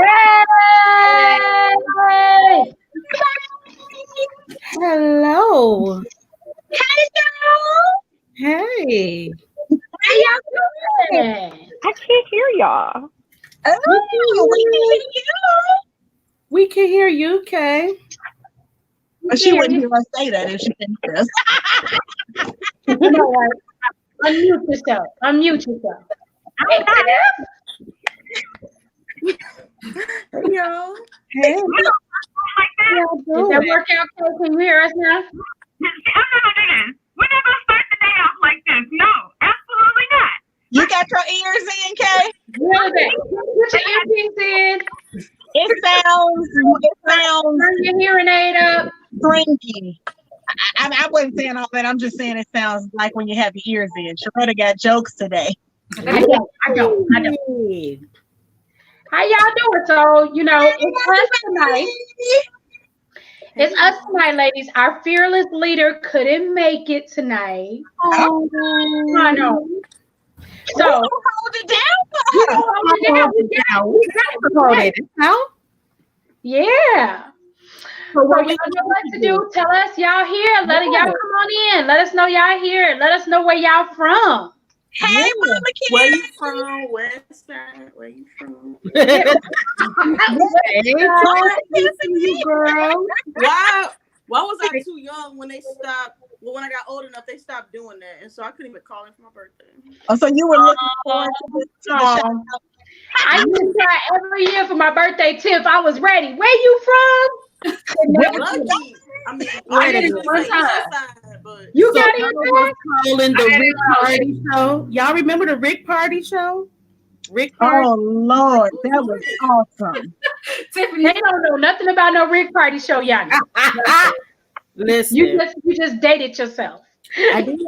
Hey! Hello. Hey, y'all! Hey. How y'all doing? I can't hear y'all. Oh, we can hear you. We can hear you, Kay. But she wouldn't hear us say that if she didn't hear us. You know what? Unmute yourself. Unmute yourself. Yo. Hey. Did that work out, Kay? Can you hear us now? I'm not gonna do this. We're not gonna start the day off like this. No, absolutely not. You got your ears in, Kay? Really bad. Put your earpiece in. It sounds Turn your hearing aid up. stringy. I wasn't saying all that. I'm just saying it sounds like when you have your ears in. Sharetta got jokes today. I don't. Hey. How y'all doing? So, you know, it's us tonight. It's us tonight, ladies. Our fearless leader couldn't make it tonight. Oh. I know. So, Hold it down. We got it down. yeah. So So what y'all know what to do. Tell us y'all here. Let y'all come on in. Let us know y'all here. Let us know where y'all from. Hey, Mama Kim. Where you from? West Side? Where you from? Why was I too young when they stopped? Well, when I got old enough, they stopped doing that, and so I couldn't even call in for my birthday. Oh, so you were looking forward to the shout out. I used to try every year for my birthday, Tiff. I was ready. Where you from? Lucky. I mean, I did it one time, but You got y'all in was calling the Rick Party show. Y'all remember the Rick Party show? Rick Party. Oh Lord, that was awesome. Tiffany, they don't know nothing about no Rick Party show, y'all. Listen, You just dated yourself. I did.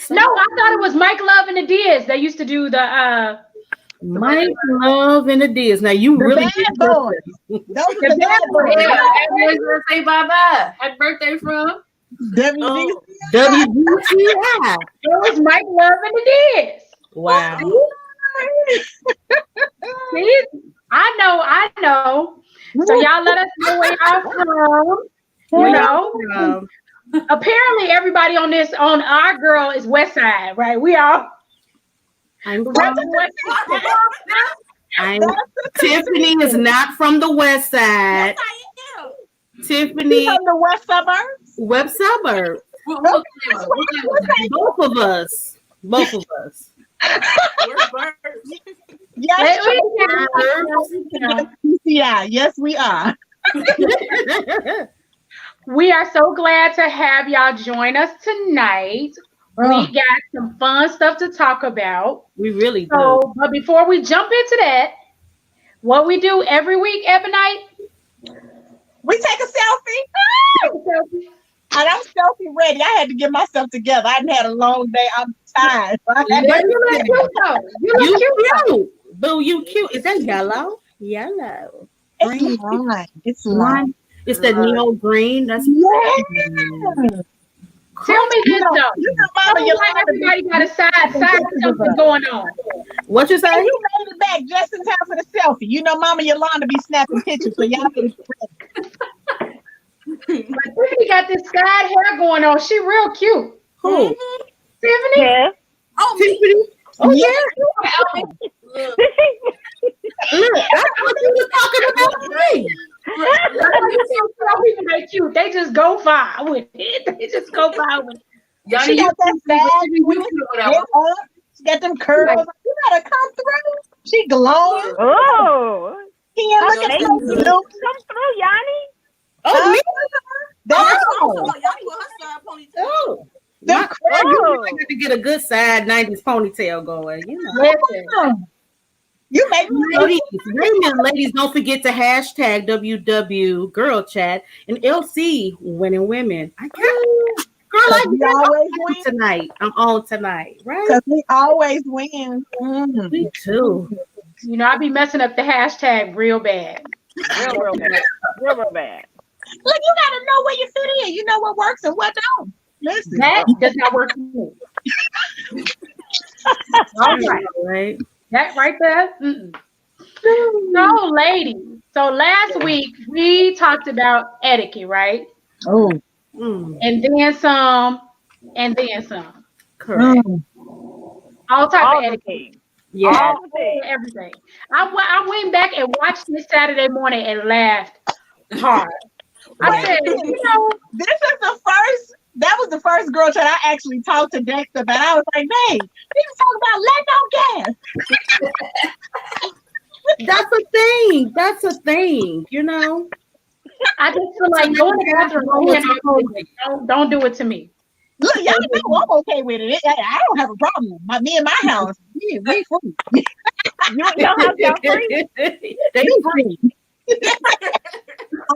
No, I thought it was Mike Love and the Diaz. They used to do the Mike Love and the Diz. Now you The really bad did boys. Those are the bad boys. everyone's gonna say bye-bye. Happy birthday from WD. WBTI. it was Mike Love and the Diaz. Wow. See, I know. So y'all let us know where y'all from. You know, apparently everybody on our girl is West Side, right? We all. Tiffany is not from the West Side. Yes, I am. Tiffany From the West Suburbs. Web suburb. Both of us. We're birds. Yes, PCI. Yes, we are. We are so glad to have y'all join us tonight. We got some fun stuff to talk about. We really do. So, but before we jump into that, what we do every week, Ebonite, We take a selfie. And I'm selfie ready. I had to get myself together. I had a long day. I'm tired. But you look cute though. You cute. Boo, you cute. Is that yellow? Yellow. It's lime. It's lime. It's that neon green. That's Tell me this though. You know, Mama, you Why everybody got a side something going on? what you say? You made it back just in time for the selfie. You know, Mama Yolanda be snapping pictures, so y'all better get ready. But Tiffany got this side hair going on. She real cute. Who? Tiffany? Yeah. Oh, Tiffany? Oh yeah. Look, Look, that's what you was talking about me. People they cute. They just go far with it. They just go far with it. She got that side. She got them curls. You gotta come through. She glowing. Oh. Kim, look at They so come cute. through, Yanni. Oh, me? That's oh, y'all with her side ponytail. Oh. the You had to get a good side 90s ponytail going, you know. Listen, You make me Ladies, wait a minute, ladies, don't forget to hashtag WW Girl Chat and LC Winning Women. I can't. Girl, I we always win. tonight. I'm on tonight, right? Because we always win. Me too. you know I be messing up the hashtag real bad. Real bad. Real bad. Look, you gotta know where you fit in. You know what works and what don't. Listen. That does not work for me. All right. Right. That right there. Mm-mm. So, ladies, so last week we talked about etiquette, right? Oh, And then some, and then some. Correct. All type All of the etiquette. things. Yeah. All the things. Everything. I went back and watched this Saturday morning and laughed hard. I said, you know, this is the first. That was the first girl chat I actually talked to Dexter about. I was like, "Hey, people talking about let no gas." That's a thing. That's a thing. You know. I just feel like go in the bathroom. Don't do it to me. Look, y'all know I'm okay with it. I don't have a problem. Me and my house, we free. You and your house got free. They free.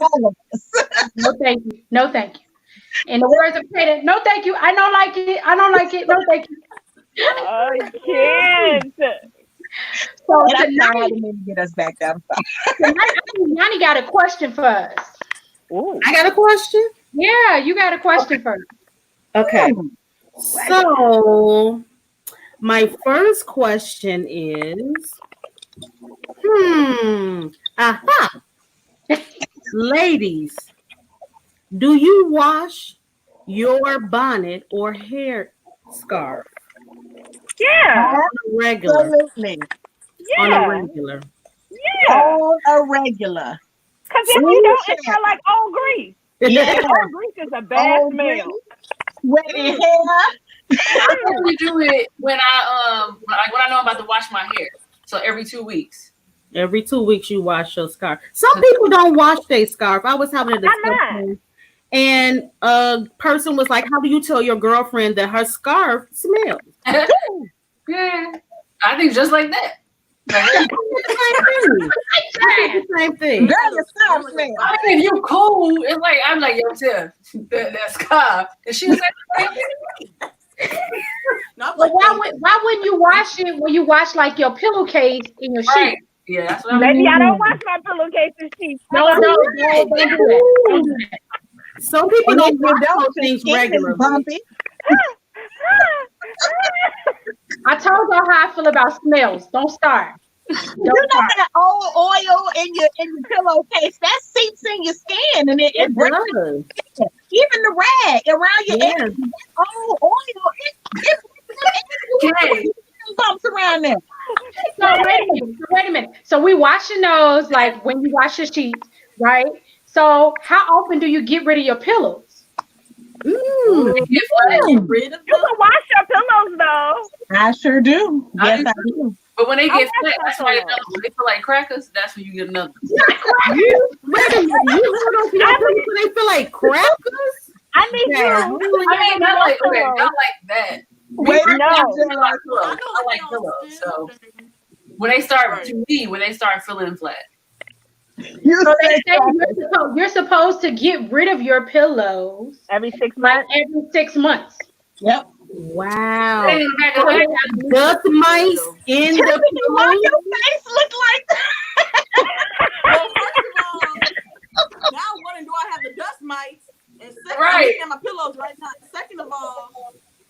All of us. No, thank you. No, thank you. In the words of Peter, no, thank you. I don't like it. I don't like it. No, thank you. Oh, kids. So And I'm tonight, trying to get us back down. Yanni got a question for us. Ooh. I got a question. Yeah, you got a question first. Okay. So my first question is, aha. Ladies, do you wash your bonnet or hair scarf Yeah. on a regular? Absolutely. On a Yeah. regular. Yeah. On a regular. Because if you don't, it smells like old grease. Yeah. Old grease is a bad Old smell. Sweaty hair. I only do it when I know I'm about to wash my hair. So every 2 weeks. Every 2 weeks you wash your scarf. Some people don't wash their scarf. I was having a discussion, and a person was like, "How do you tell your girlfriend that her scarf smells?" Yeah, I think just like that. It's the same thing. Girl, your scarf smell. I mean, if you cool, it's like I'm like, yo, Tiff, that scarf, and she was like, No, I'm But like, why wouldn't you wash it when you wash like your pillowcase in your right. sheet? Yeah, that's what I'm Maybe I don't wash my pillowcase and sheets. No, don't do that. Don't do that. Some people And don't if you wash don't, those the things skin is regularly. bumpy. I told y'all how I feel about smells. Don't start. You know that old oil in your pillowcase that seeps in your skin and it It breaks does. even the rag around your Yeah. edges. That old oil, it bumps around there. So wait a minute. So we washing those like when you wash your sheets, right? So how often do you get rid of your pillows? Get rid of You them. can wash your pillows though. I sure do. Yes, I do. do. But when they I get wash flat, my that's why pillows. when they feel like crackers. That's when you get another. Wait a minute. You hold on to your pillows so they feel like crackers? I need Yeah. you. I mean, not like okay, pillows. not like that. Wait, No. I like I pillows. know I like like pillows. So when they start to me, when they start feeling flat. you So they say say you're supposed to get rid of your pillows Every 6 like months. every 6 months. yep. Wow. They in the back of the head. Dust mice in the Why pillow. your face look like that? Well, first of all, now I'm wondering, do I have the dust mites? And second, Right. I'm looking at my pillows right now. Second of all,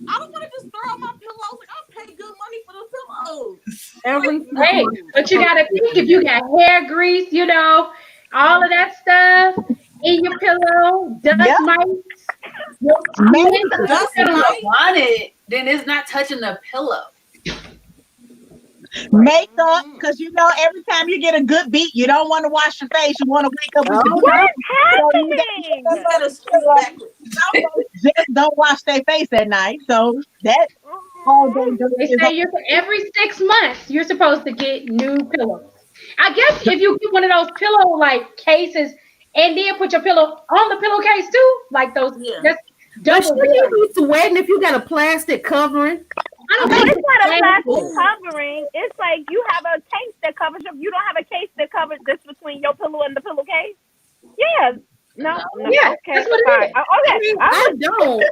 I don't want to just throw out my pillows. Like, I'll pay good money for the pillows. Every Hey, but you gotta think if you got hair grease, you know, all of that stuff in your pillow, dust Yep. mites. your Maybe skin, Dust If you mites. don't want it, then it's not touching the pillow. makeup, because you know every time you get a good beat, you don't want to wash your face. You want to wake up with the What is So you happening? You better scoot backwards. just don't wash their face at night. So that all they do They is say every 6 months you're supposed to get new pillows. I guess if you get one of those pillow like cases and then put your pillow on the pillowcase too, like those. Yeah. That's But double. shouldn't you be sweating if you got a plastic covering? I don't No, think it's not a it's plastic covering. It's like you have a case that covers your. You don't have a case that covers this between your pillow and the pillowcase. Yeah. No. Yeah, Okay. that's what it Fine. is. Okay. I don't.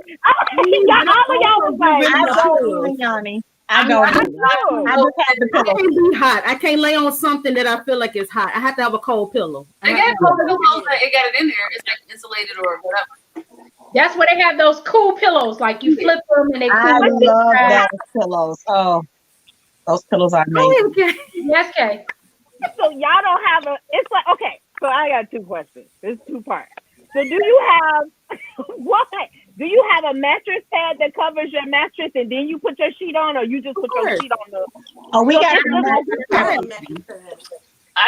Y'all, all of y'all was like, I don't even, Yanni. I don't. I do. know. I just have the I pillow. can't be hot. I can't lay on something that I feel like is hot. I have to have a cold pillow. They got cold pillows, but it got it in there. It's like insulated or whatever. That's where they have those cool pillows. Like you flip them and they cool. I them love inside. those pillows. Oh, those pillows are amazing. Oh, okay. Yes, Kay. So y'all don't have a. It's like okay. So I got two questions. There's two parts. So do you have what? Do you have a mattress pad that covers your mattress and then you put your sheet on, or you just put your sheet on the? Oh, we got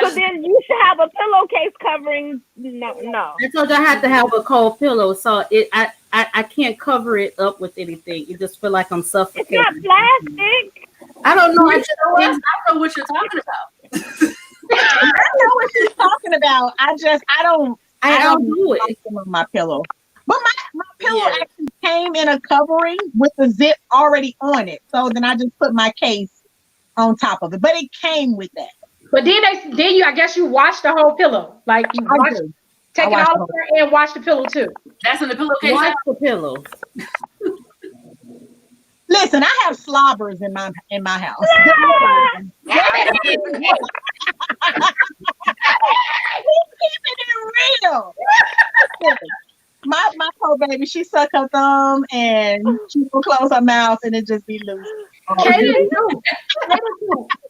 So then you should have a pillowcase covering. No. I told you I have to have a cold pillow, so I can't cover it up with anything. It just feel like I'm It's suffocating. not plastic. I don't know. I know what you're talking about. I know what she's talking about. I don't do it. on my pillow. But my pillow actually came in a covering with the zip already on it. So then I just put my case on top of it. But it came with that. But then you I guess you wash the whole pillow. Like you wash, take it all apart and wash the pillow too. That's in the pillowcase. Wash the pillow. Listen, I have slobbers in my house. Keeping it real. My poor baby, she suck her thumb and she will close her mouth and it just be loose. Katie,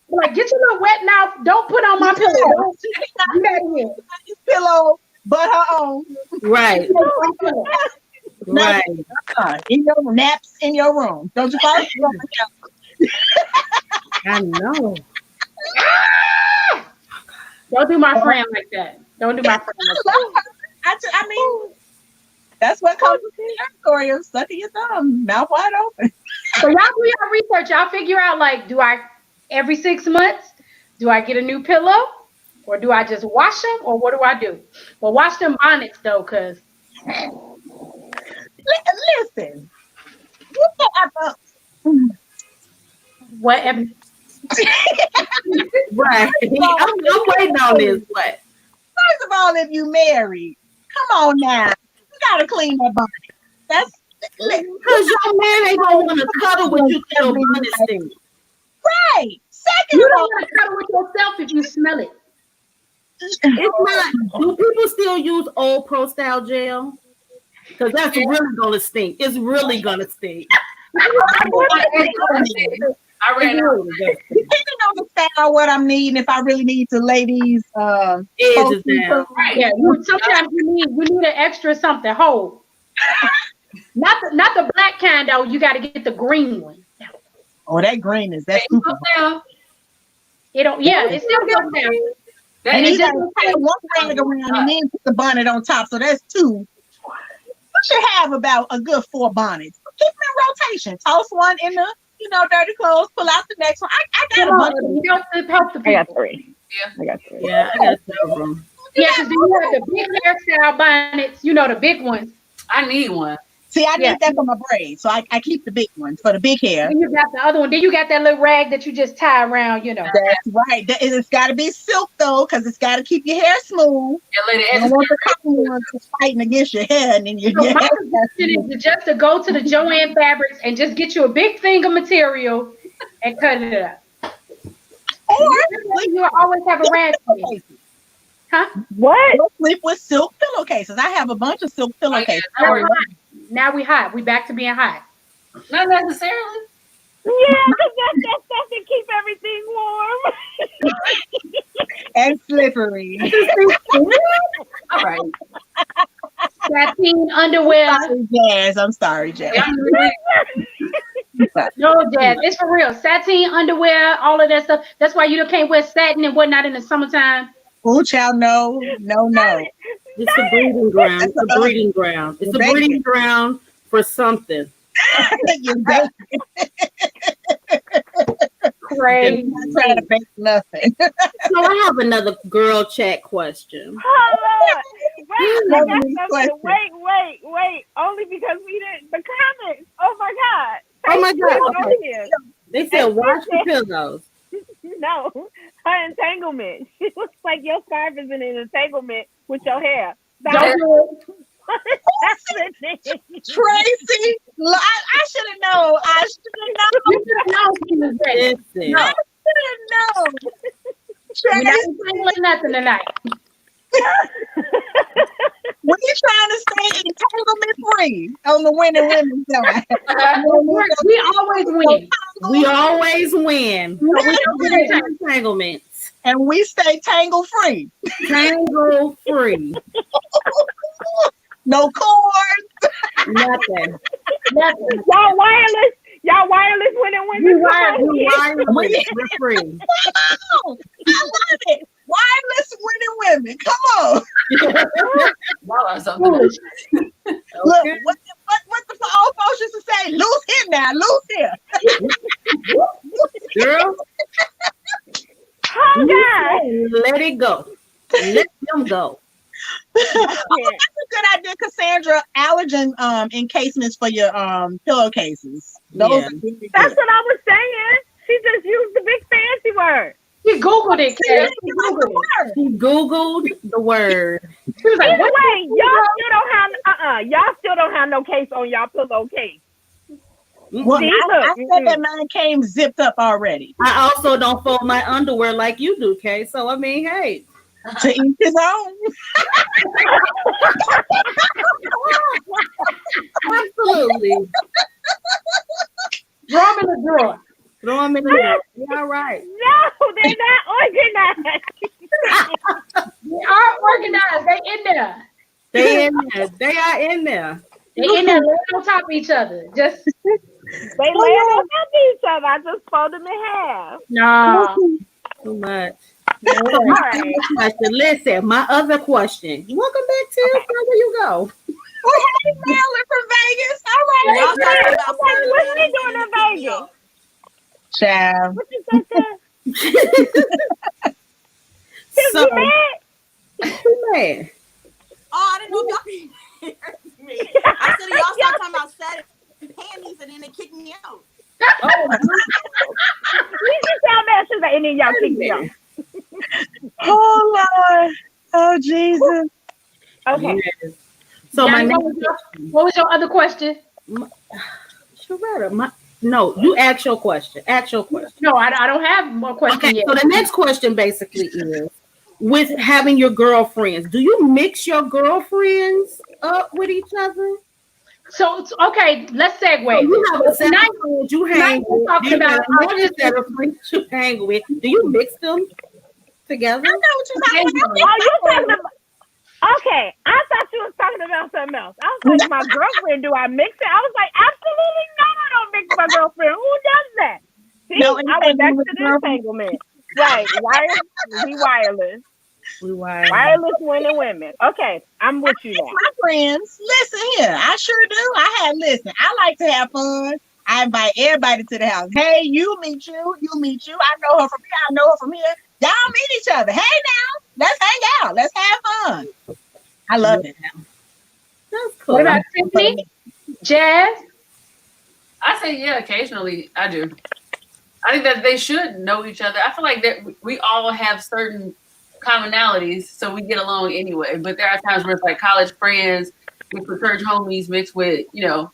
like get your little wet mouth. Don't put on my pillow. This pillow, but her own. Right. Right. In your naps in your room. Don't you fall? I know. Don't do my friend like that. Don't do my friend like that. I mean, that's what comes with the territory of sucking your thumb, mouth wide open. So y'all do your research. Y'all figure out like, do I every 6 months? Do I get a new pillow, or do I just wash them, or what do I do? Well, wash them bonnets though, cause listen. What? Right. I'm waiting on this. What? First of all, if you married, come on now, you gotta clean that bonnet. That's because your man ain't gonna want to cuddle with you till bonnet stink. Right. Second You of don't all, want to cuddle with yourself if you smell it. It's not. Do people still use Old Pro Style gel? Because that's really gonna stink. It's really gonna stink. I ran out. depending on the style, what I'm needing, if I really need to lay these Edges down. Yeah, sometimes you need an extra something. Hold. Not the black kind though. You got to get the green one. Oh, that green is that's super. It don't. Yeah, it still goes down. And you gotta tie one rag around and then put the bonnet on top. So that's two. You should have about a good 4 bonnets. Keep them in rotation. Toss one in the dirty clothes. Pull out the next one. I got a bunch. You don't help the people. I got 3. Yeah. I got 3. Yeah, I got several. Yeah, because you have the big hairstyle bonnets. You know the big ones. I need one. See, I need that for my braids. So I keep the big ones for the big hair. Then you got the other one. Then you got that little rag that you just tie around. That's right. It's got to be silk though, because it's got to keep your hair smooth. You don't want the cotton ones fighting against your hair, and then your hair. My suggestion is just to go to the Joanne Fabrics and just get you a big thing of material and cut it up. Or you always have a rag. Huh? What? Sleep with silk pillowcases. I have a bunch of silk pillowcases. Now we hot. We back to being hot. Not necessarily. Yeah, because that's stuff to keep everything warm. And slippery. All right. Sateen underwear. I'm sorry, Jazz. No, Jazz. It's for real. Sateen underwear, all of that stuff. That's why you can't wear satin and whatnot in the summertime. Oh, child, no. It's a breeding ground. It's a breeding ground. It's a breeding ground for something. You're baking. Crazy. I'm not trying to bake nothing. So I have another girl chat question. Wait. Only because we didn't. The comments. Oh my God. Oh my God. Okay. They said wash the pillows. No, her entanglement. She looks like your scarf is in an entanglement with your hair. Don't do it. Tracy, I should have known. I should have known. You're not entangling nothing tonight. When you're trying to stay entanglement free on the winning women's side. We always win. We always win. We don't get Entanglements. And we stay tangle free. Tangle free. No cords. Nothing. Nothing. Y'all wireless when and women. You wireless. We're free. Oh, I love it. Wireless women. Come on. Y'all are something. Foolish. Look, what the old folks used to say? Loose here now, loose here. Girl, Oh God. let it go. Let them go. Oh, that's a good idea, Cassandra. Allergen encasements for your pillowcases. Those Yeah. are really good. That's what I was saying. She just used the big fancy word. She Googled it, Cass. She Googled it. She Googled the word. She was like, Either what? way, y'all still don't have no case on y'all pillowcase. Well, See, I look, said that mine came zipped up already. I also don't fold my underwear like you do, Kay. So I mean, hey. To each his own. Absolutely. Throw them in the drawer. Throw them in the drawer. Yeah, all right. No, they're not organized. They are organized. They in there. They in there. They are in there. They in there laying on top of each other. Just They laying on top of each other. I just fold them in half. no. Too much. All right. Question. Listen, my other question. Welcome back to where you go. Oh, hey, Marilyn from Vegas. All right. Y'all talking about What's he doing in Vegas? Child. What you say? So, mad? too bad. Oh, I didn't know if y'all could hear me. I said y'all start talking about satin panties and then they kicked me out. Oh, We just sound mad. She's like, and then y'all kick me out. Oh, Lord. Oh, Jesus. Okay. yes. So my Yanni, next what was your other question? Sharetta, no, you ask your question. Ask your question. No, I don't have more questions Okay, yet. so the next question basically is with having your girlfriends, do you mix your girlfriends up with each other? So okay, let's segue. You have a set of Tonight- friends you tonight hang we're with. talking You about have another set of friends you hang with. Do you mix them together? I know what you're talking about. Oh, you talking about? Okay, I thought you was talking about something else. I was like, my girlfriend, do I mix it? I was like, absolutely no, I don't mix my girlfriend. Who does that? See, No, I went back to with the girlfriend. entanglement. Right, wireless. We wild. Wireless women. Okay, I'm with you now. My friends, listen here. I sure do. Listen, I like to have fun. I invite everybody to the house. Hey, you meet you. I know her from here. I know her from here. Y'all meet each other. Hey, now, let's hang out. Let's have fun. I love it. That's cool. What about Tiffany? Jazz? I say yeah, occasionally I do. I think that they should know each other. I feel like that we all have certain commonalities, so we get along anyway. But there are times where it's like college friends, mixed with church homies, mixed with,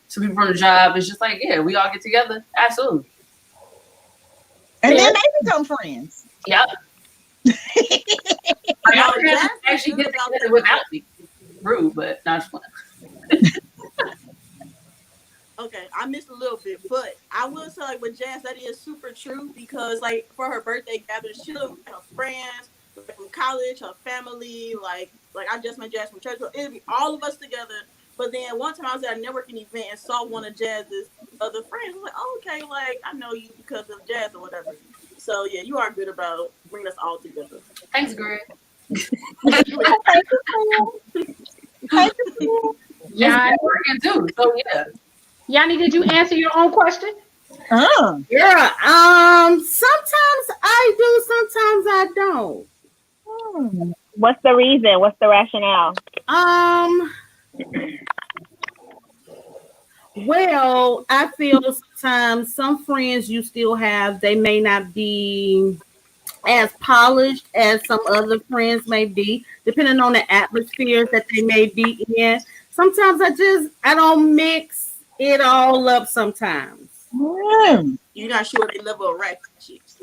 some people from the job. It's just like, yeah, we all get together. Absolutely. And then they become friends. Yep. Like, our friends actually get together without me. Rude, but not fun. Okay, I missed a little bit, but I will say, like, with Jazz, that is super true because, like, for her birthday gathering, she looked at her friends, like, from college, her family, like I just met Jazz from church, so it'd be all of us together. But then one time I was at a networking event and saw one of Jazz's other friends. I was like, oh, okay, like, I know you because of Jazz or whatever. So, yeah, you are good about bringing us all together. Thanks, Greg. Yeah. It's working too. So yeah. Yanni, did you answer your own question? Yeah. Sometimes I do, sometimes I don't. What's the reason? What's the rationale? Well, I feel sometimes some friends you still have, they may not be as polished as some other friends may be, depending on the atmospheres that they may be in. Sometimes I don't mix it all up sometimes. You're not sure they level of rat chicks.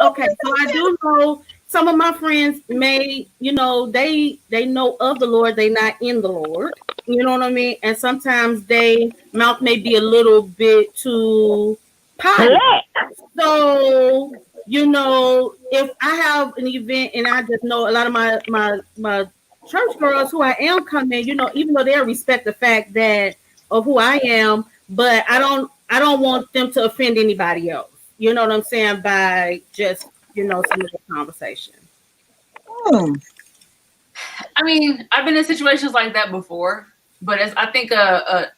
Okay, so I do know some of my friends may, they know of the Lord, they not in the Lord. You know what I mean? And sometimes they mouth may be a little bit too Pilot. So, if I have an event and I just know a lot of my church girls who I am coming, even though they respect the fact of who I am, but I don't want them to offend anybody else. You know what I'm saying? By just, some of the conversation. I mean, I've been in situations like that before, but as I think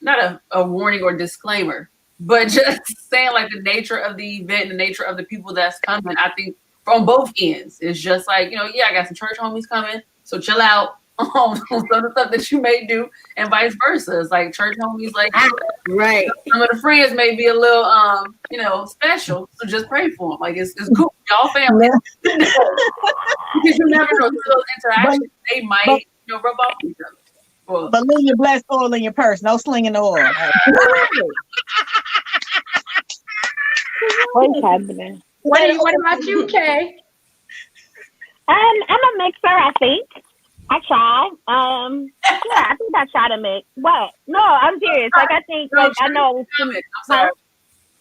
not a warning or disclaimer, but just saying like the nature of the event, the nature of the people that's coming, I think from both ends, it's just like, I got some church homies coming, so chill out on some of the stuff that you may do, and vice versa. It's like church homies, like, right. Some of the friends may be a little, special, so just pray for them. Like, it's cool, y'all family. Because you never know, those interactions, they might, rub off each other. Well, but leave your blessed oil in your purse. No slinging the oil. What's happening? What about you, Kay? I'm a mixer, I think. I try. I think I try to mix. What? No, I'm serious. Like, I think, I know. I'm sorry.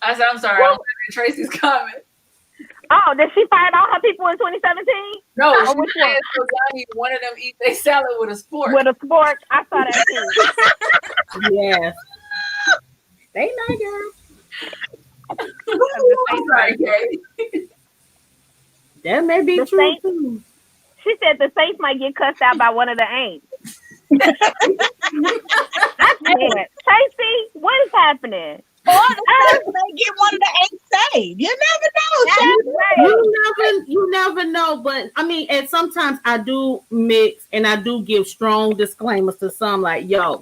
I said, I'm sorry. I'm Tracy's comment. Oh, did she fire all her people in 2017? No, which one of them eat their salad with a spork. With a spork. I saw that too. Yes. They know, girl. That may be true too. She said the Saints might get cussed out by one of the ain'ts. I said, Tracy, what is happening? Or they get one of the ain't saved. You never know. You never know. But I mean, and sometimes I do mix and I do give strong disclaimers to some, like, yo.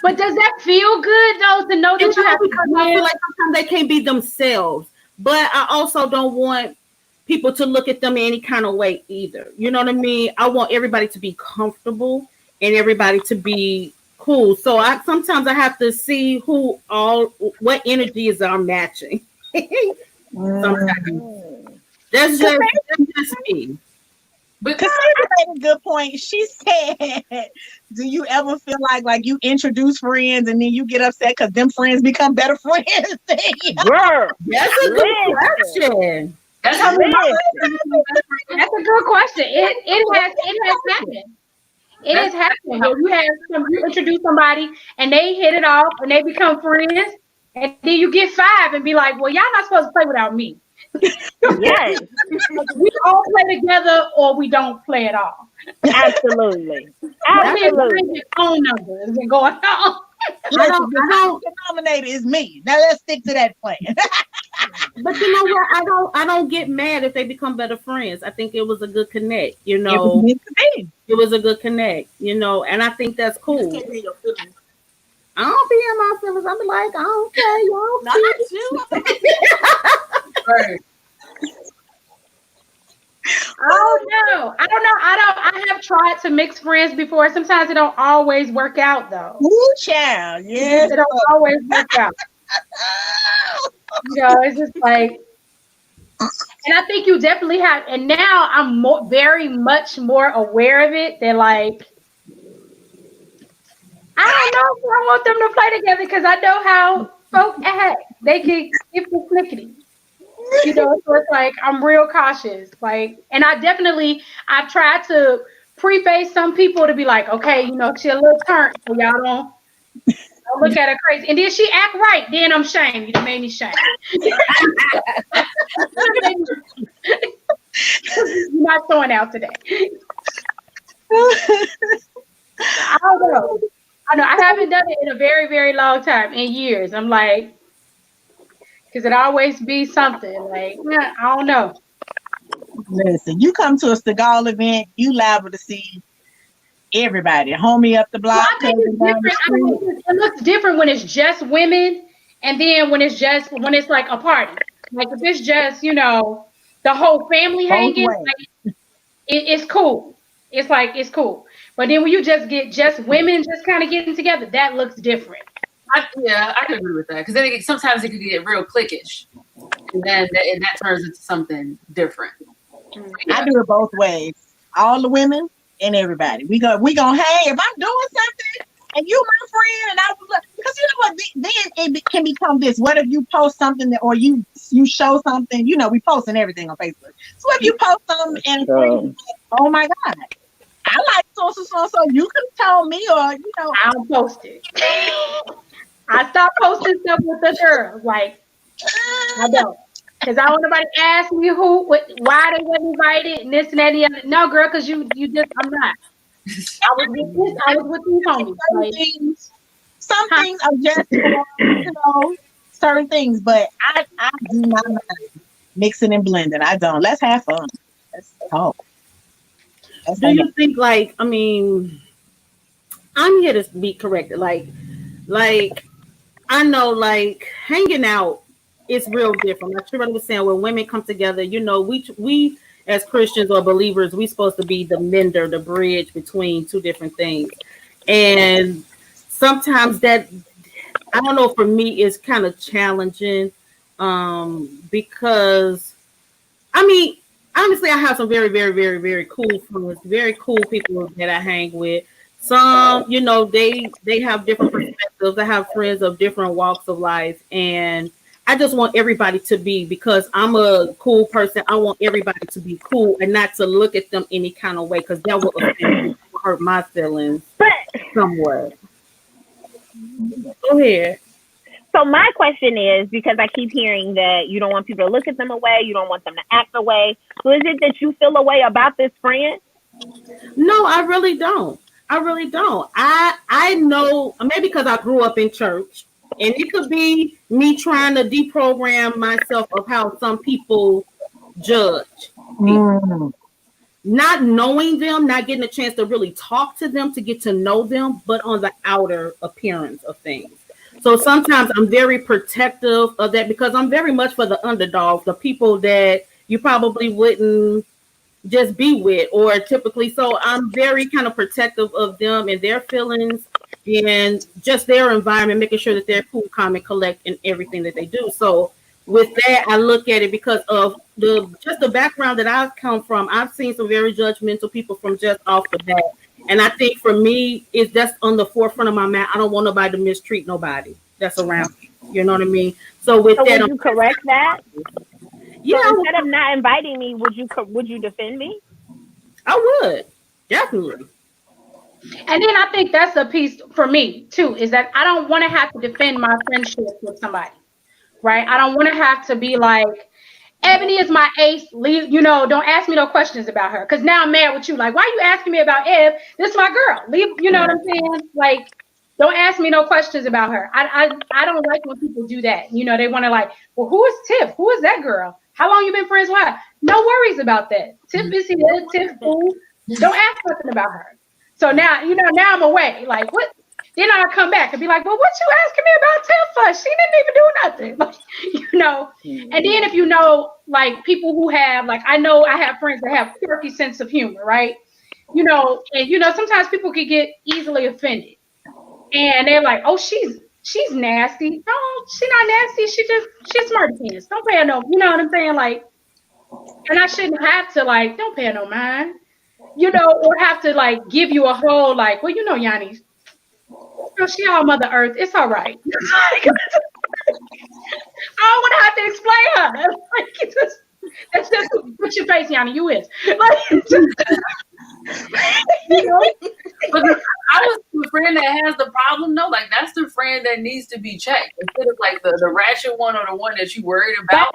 But does that feel good though to know that you have to come I in? feel like sometimes they can't be themselves. But I also don't want people to look at them in any kind of way either. You know what I mean? I want everybody to be comfortable and everybody to be cool. So sometimes I have to see what energies are matching. Sometimes. That's just me. But Cassandra made a good point. She said, do you ever feel like you introduce friends and then you get upset because them friends become better friends than you? Girl, that's a good question. That's a good question. It has happened. It has happened where you introduce somebody and they hit it off and they become friends, and then you get 5 and be like, well, y'all not supposed to play without me. Yes. We all play together or we don't play at all. Absolutely. Absolutely. Phone numbers and going on. The denominator is me. Now let's stick to that plan. But you know what? I don't get mad if they become better friends. I think it was a good connect. It was a good connect. And I think that's cool. I don't be in my feelings. I'm like, I don't care, y'all. Not you. Right. Oh no, I don't know. I have tried to mix friends before. Sometimes it don't always work out though. Ooh, child. Yes. It don't always work out. It's just like, and I think you definitely have. And now I'm very much more aware of it. They're like, I don't know if I want them to play together because I know how folk act. They can get the flickety. So it's like I'm real cautious. And I've tried to preface some people to be like, okay, chill, little turn, so y'all don't look at her crazy. And then she act right, then I'm shamed. You done made me shame. You're not throwing out today. I don't know. I haven't done it in a very, very long time, in years. I'm like, because it always be something like, I don't know. Listen, you come to a Seagal event, you liable to see everybody, homie up the block. Well, I think it's different. It looks different when it's just women, and then when it's like a party. Like if it's just the whole family hanging, it's cool. It's cool. But then when you just get just women just kind of getting together, that looks different. I can agree with that because then sometimes it could get real cliquish, and then that turns into something different. Yeah. I do it both ways. All the women and everybody. We gonna hey, if I'm doing something, and you my friend, and I was like, because you know what, then it can become this. What if you post something that, or you show something? You know, we posting everything on Facebook. So if you post something and a friend is like, oh my God, I like so, you can tell me, or you know, I don't post it. I stopped posting stuff with the girls. Like, I don't. Because I don't want nobody to ask me why they wasn't invited and this and that and the other. No, girl, because you just, I'm not. I was with these homies. Like, some things are just for, you know, certain things, but I do not mind mixing and blending. I don't. Let's have fun. Let's talk. Do you think, like, I mean, I'm here to be corrected. Like I know, like, hanging out is real different. Like Shirley was saying, when women come together, you know, we as Christians or believers, we supposed to be the mender, the bridge between two different things. And sometimes that, I don't know, for me, is kind of challenging because, I mean, honestly, I have some very, very, very, very cool friends, very cool people that I hang with. Some, you know, they have different perspectives. I have friends of different walks of life, and I just want everybody to be, because I'm a cool person, I want everybody to be cool and not to look at them any kind of way, because that will offend me, hurt my feelings somewhat. Go ahead. So my question is, because I keep hearing that you don't want people to look at them away, you don't want them to act away. So is it that you feel a way about this friend? No, I really don't. I know, maybe because I grew up in church, and it could be me trying to deprogram myself of how some people judge people. Not knowing them, not getting a chance to really talk to them, to get to know them, but on the outer appearance of things. So sometimes I'm very protective of that, because I'm very much for the underdogs, the people that you probably wouldn't just be with, or typically. So I'm very kind of protective of them and their feelings and just their environment, making sure that they're cool, calm, and collect in everything that they do. So with that, I look at it because of the background that I've come from. I've seen some very judgmental people from just off the bat. And I think for me, that's on the forefront of my mind. I don't want nobody to mistreat nobody that's around me. You know what I mean? So with that, would you correct that? Yeah. So instead of not inviting me, would you defend me? I would, definitely. and then I think that's a piece for me too, is that I don't want to have to defend my friendship with somebody, right? I don't want to have to be like, Ebony is my ace. Leave, you know, don't ask me no questions about her, because now I'm mad with you. Like, why are you asking me about Eb? This is my girl. Leave, you know what I'm saying? Like, don't ask me no questions about her. I don't like when people do that. You know, they want to like, well, who is Tiff? Who is that girl? How long you been friends with her? No worries about that. Tiff is here. Tiff cool. Don't ask nothing about her. So now, you know, now I'm away. Like, what? Then I'll come back and be like, well, what you asking me about Tiff for? She didn't even do nothing. Like, you know. And then if you know, like, people who have, like, I know I have friends that have quirky sense of humor, right? You know, and you know, sometimes people can get easily offended. And they're like, oh, she's nasty. No, she's not nasty. She's smarty pants. Don't pay her no, you know what I'm saying? Like, and I shouldn't have to, like, don't pay her no mind, you know, or have to like give you a whole, like, well, you know, Yanni, you know, she all Mother Earth. It's all right. I don't want to have to explain her. Like, that's just put your face, Yanni. You is. Like, you know? But I was the friend that has the problem, though. Like, that's the friend that needs to be checked instead of like the ratchet one or the one that you worried about.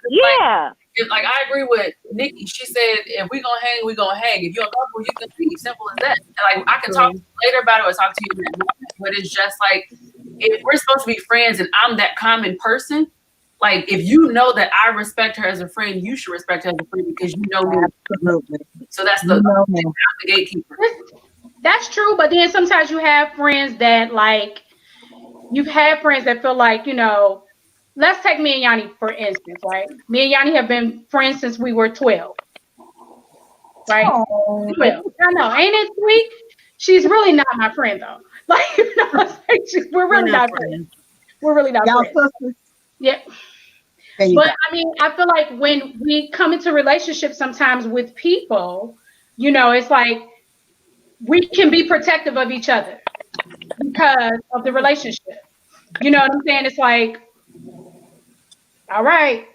Yeah. Like I agree with Nikki. She said, if we gonna hang, we gonna hang. If you're uncomfortable, you can leave. Simple as that. And like I can talk to you later about it or talk to you in that moment. But it's just like, if we're supposed to be friends and I'm that common person, like if you know that I respect her as a friend, you should respect her as a friend because you know me. Absolutely. So that's the gatekeeper. That's true, but then sometimes you have friends that like, you've had friends that feel like, you know, let's take me and Yanni for instance, right? Me and Yanni have been friends since we were 12, right? Oh. 12. I know, ain't it sweet? She's really not my friend though. Like, you know, we're really not friends. We're really not Y'all friends. sisters. Yeah. But go. I mean, I feel like when we come into relationships sometimes with people, you know, it's like we can be protective of each other. You because of the relationship. You know what I'm saying? It's like, all right,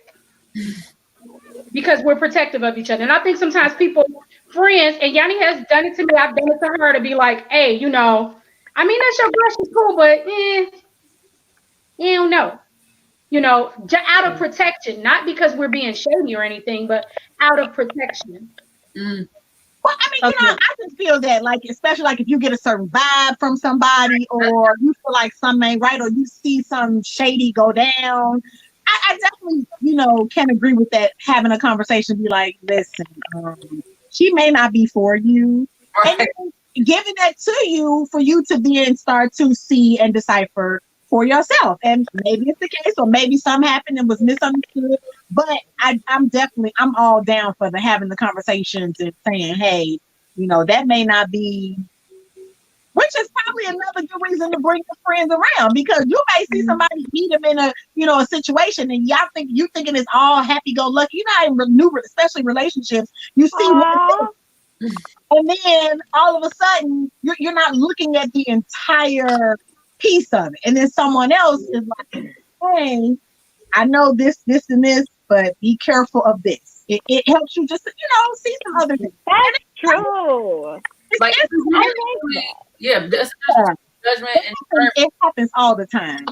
because we're protective of each other. And I think sometimes people, friends, and Yanni has done it to me, I've done it to her, to be like, hey, you know, I mean, that's your girl, she's cool, but you don't know. You know, out of protection, not because we're being shady or anything, but out of protection. Mm. Well, I mean, you know, I just feel that, like, especially like if you get a certain vibe from somebody, or you feel like something ain't right, or you see some shady go down, I definitely, you know, can agree with that. Having a conversation, be like, listen, she may not be for you, Right. and then giving that to you for you to then start to see and decipher for yourself. And maybe it's the case, or maybe something happened and was misunderstood. But I'm all down for having the conversations and saying, hey, you know, that may not be, which is probably another good reason to bring your friends around, because you may see somebody meet them in a situation, and you thinking it's all happy-go-lucky. You know, in especially relationships, you see one thing, and then all of a sudden you're not looking at the entire piece of it, and then someone else is like, hey, I know this and this, but be careful of this. It helps you just, you know, see some other things. That's true. Like, yeah, that's judgment and It happens all the time.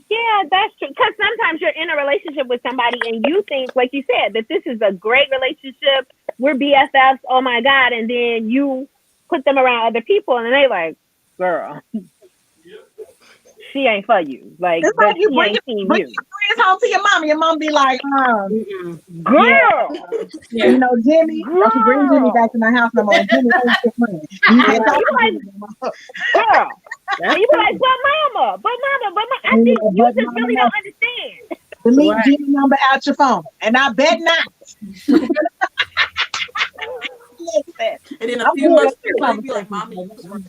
Yeah, that's true. Because sometimes you're in a relationship with somebody and you think, like you said, that this is a great relationship. We're BFFs. Oh my God. And then you put them around other people and they like, girl, she ain't for you. Like, It's like you she bring ain't your seen friends home to your mom. Your mom be like, girl. you know, Jimmy, don't you bring Jimmy back to my house no more. Jimmy ain't your friend. You can't talk to Jimmy no more. Girl. And you be like, but mama. I think you But just mama, really no. don't understand. Delete Right. Jimmy number out your phone. And I bet not. Listen, And then a I'm few good months at this later, you be like, conversation. mommy, you was right.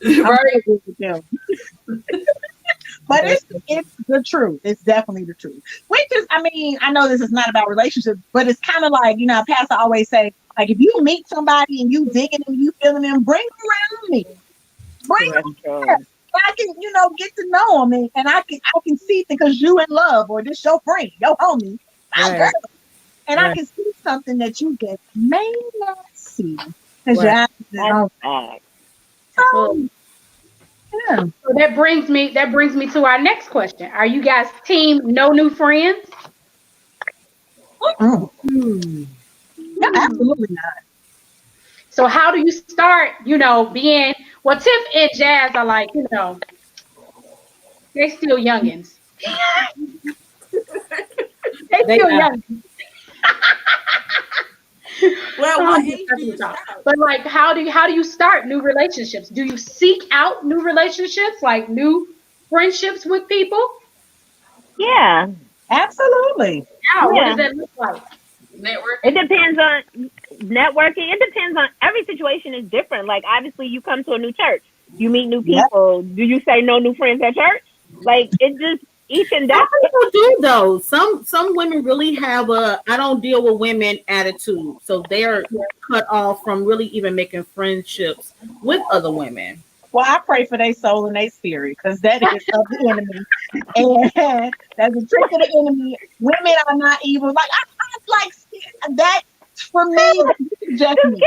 I'm right. good with them. But it's the truth. It's definitely the truth. Which is, I mean, I know this is not about relationships, but it's kind of like, you know, Pastor always say, like, if you meet somebody and you digging them, you feeling them, bring them around me. Bring them here. I can, you know, get to know them, and I can see because you in love, or this your friend, your homie, my Right. girl. And I Right. can see something that you just may not see. Because your eyes is on. So, yeah. So that brings me to our next question. Are you guys team no new friends? No, absolutely not. So how do you start, you know, being, well, Tiff and Jazz are like, you know, they still youngins. they still are. youngins. Well, what age do you start? But like, how do you start new relationships? Do you seek out new relationships, like new friendships with people? Yeah. Absolutely. How? What Yeah. does that look like? Network. It depends on networking. It depends on, every situation is different. Like, obviously, you come to a new church, you meet new Yep. people. Do you say no new friends at church? Like, it just, each and Some that. people do though. Some women really have a I don't deal with women attitude, so they're cut off from really even making friendships with other women. Well, I pray for their soul and their spirit, because that is of the enemy. And that's a trick of the enemy. Women are not evil. Like, I like that for me. Just me.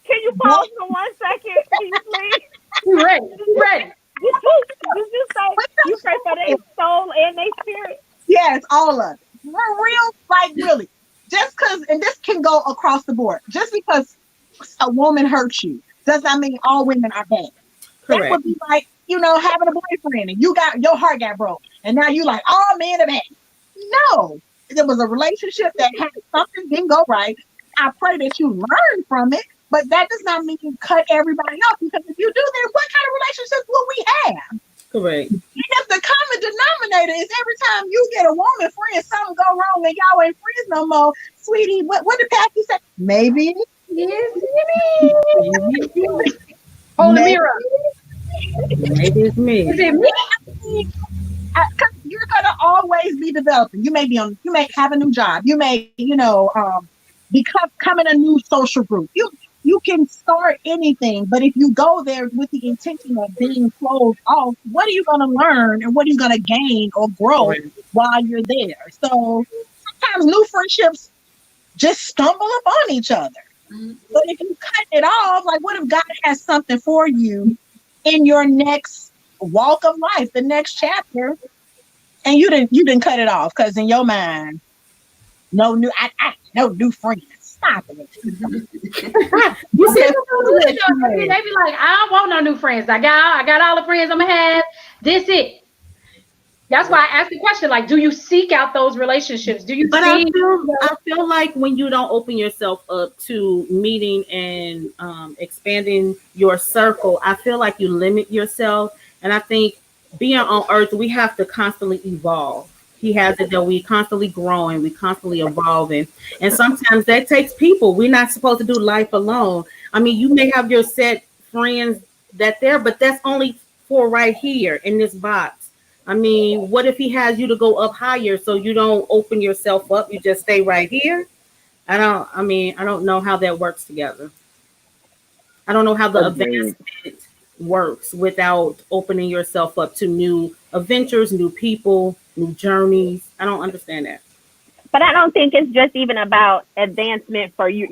Can you pause for 1 second, can you please? You ready? Did you say you pray for their soul and their spirit? Yes, all of it. For real, like really. Just because, and this can go across the board. Just because a woman hurts you does not mean all women are bad. That Correct. would be like, you know, having a boyfriend and your heart got broke, and now you like, all men are bad. No, there was a relationship that had something didn't go right. I pray that you learn from it, but that does not mean you cut everybody off, because if you do, then what kind of relationships will we have? Correct. Because the common denominator is every time you get a woman friend, something go wrong and y'all ain't friends no more. Sweetie, what did Patty say? Maybe. Yes, hold the mirror. Maybe it's me. Is it me? Because you're gonna always be developing. You may have a new job. You may, become in a new social group. You you can start anything, but if you go there with the intention of being closed off, what are you going to learn and what are you going to gain or grow while you're there? So sometimes new friendships just stumble upon each other. But if you cut it off, like what if God has something for you in your next walk of life, the next chapter, and you didn't cut it off because in your mind, no new friends. Stop it. You said they be like, I don't want no new friends. I got all the friends I'm gonna have. This it. That's why I asked the question, like, do you seek out those relationships? Do you I feel like when you don't open yourself up to meeting and expanding your circle, I feel like you limit yourself. And I think being on earth, we have to constantly evolve. He has it that we constantly growing, we constantly evolving. And sometimes that takes people. We're not supposed to do life alone. I mean, you may have your set friends but that's only for right here in this box. I mean, what if he has you to go up higher so you don't open yourself up? You just stay right here. I don't know how that works together. I don't know how the advancement works without opening yourself up to new adventures, new people, new journeys. I don't understand that. But I don't think it's just even about advancement for you.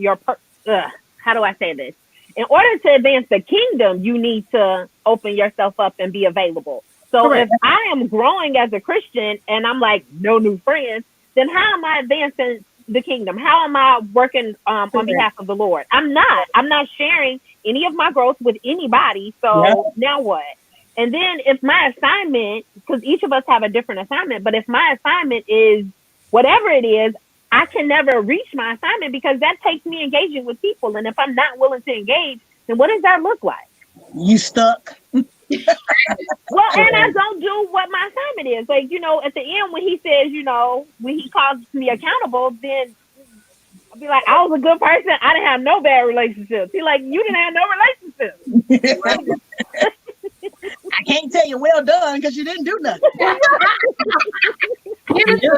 How do I say this? In order to advance the kingdom, you need to open yourself up and be available. So Correct. If I am growing as a Christian and I'm like, no new friends, then how am I advancing the kingdom? How am I working on behalf of the Lord? I'm not sharing any of my growth with anybody. So Now what? And then if my assignment, because each of us have a different assignment, but if my assignment is whatever it is, I can never reach my assignment because that takes me engaging with people. And if I'm not willing to engage, then what does that look like? You stuck. Well, and I don't do what my assignment is. Like, at the end when he says, when he calls me accountable, then I'll be like, I was a good person. I didn't have no bad relationships. He's like, you didn't have no relationships. I can't tell you well done because you didn't do nothing.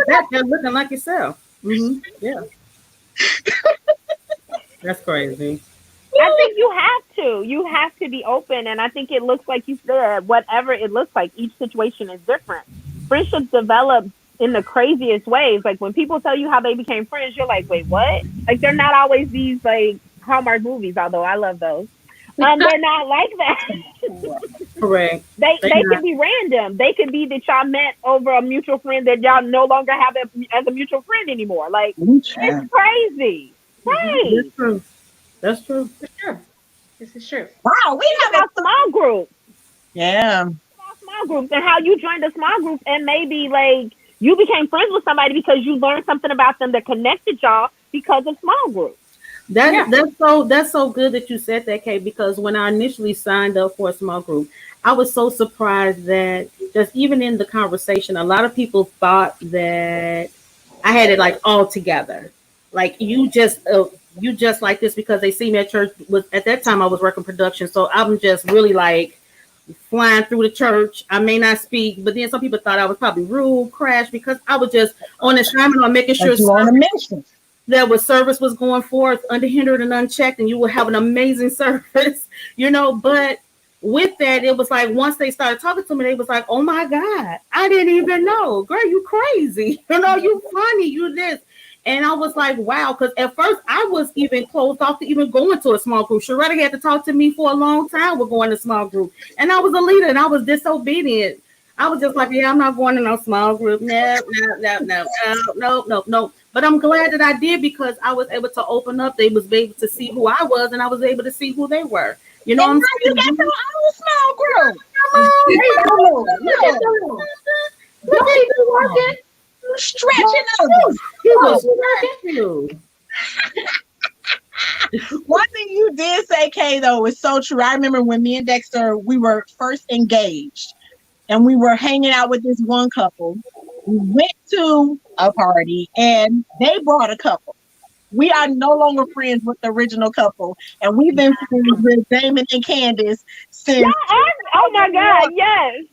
That's looking like yourself. Mm-hmm. Yeah. That's crazy. I think you have to be open. And I think it looks like you said, whatever it looks like, each situation is different. Friendships develop in the craziest ways. Like when people tell you how they became friends, you're like, wait, what? Like they're not always these like Hallmark movies, although I love those. They're not like that. Correct. They can be random. They could be that y'all met over a mutual friend that y'all no longer have as a mutual friend anymore. Like it's crazy. Right. That's true. That's true. For sure. This is true. Wow, we have a small group. Yeah. Small groups and how you joined a small group and maybe like you became friends with somebody because you learned something about them that connected y'all because of small groups. That's so good that you said that, Kay, because when I initially signed up for a small group, I was so surprised that just even in the conversation, a lot of people thought that I had it like all together. Like you just like this because they see me at church. At that time I was working production, so I'm just really like flying through the church. I may not speak, but then some people thought I was probably rude, crash, because I was just on assignment on making sure that was service was going forth unhindered and unchecked, and you would have an amazing service, But with that, it was like once they started talking to me, they was like, "Oh my God, I didn't even know, girl, you crazy, you funny, you this." And I was like, wow, because at first I was even closed off to even going to a small group. Sharetta had to talk to me for a long time with going to small group. And I was a leader and I was disobedient. I was just like, yeah, I'm not going to no small group. No. But I'm glad that I did because I was able to open up. They was able to see who I was and I was able to see who they were. You know what I'm saying? You got your own small group. Stretching over. One thing you did say, Kay, though, is so true. I remember when me and Dexter, we were first engaged and we were hanging out with this one couple. We went to a party and they brought a couple. We are no longer friends with the original couple, and we've been friends with Damon and Candace since. Oh my God, yes.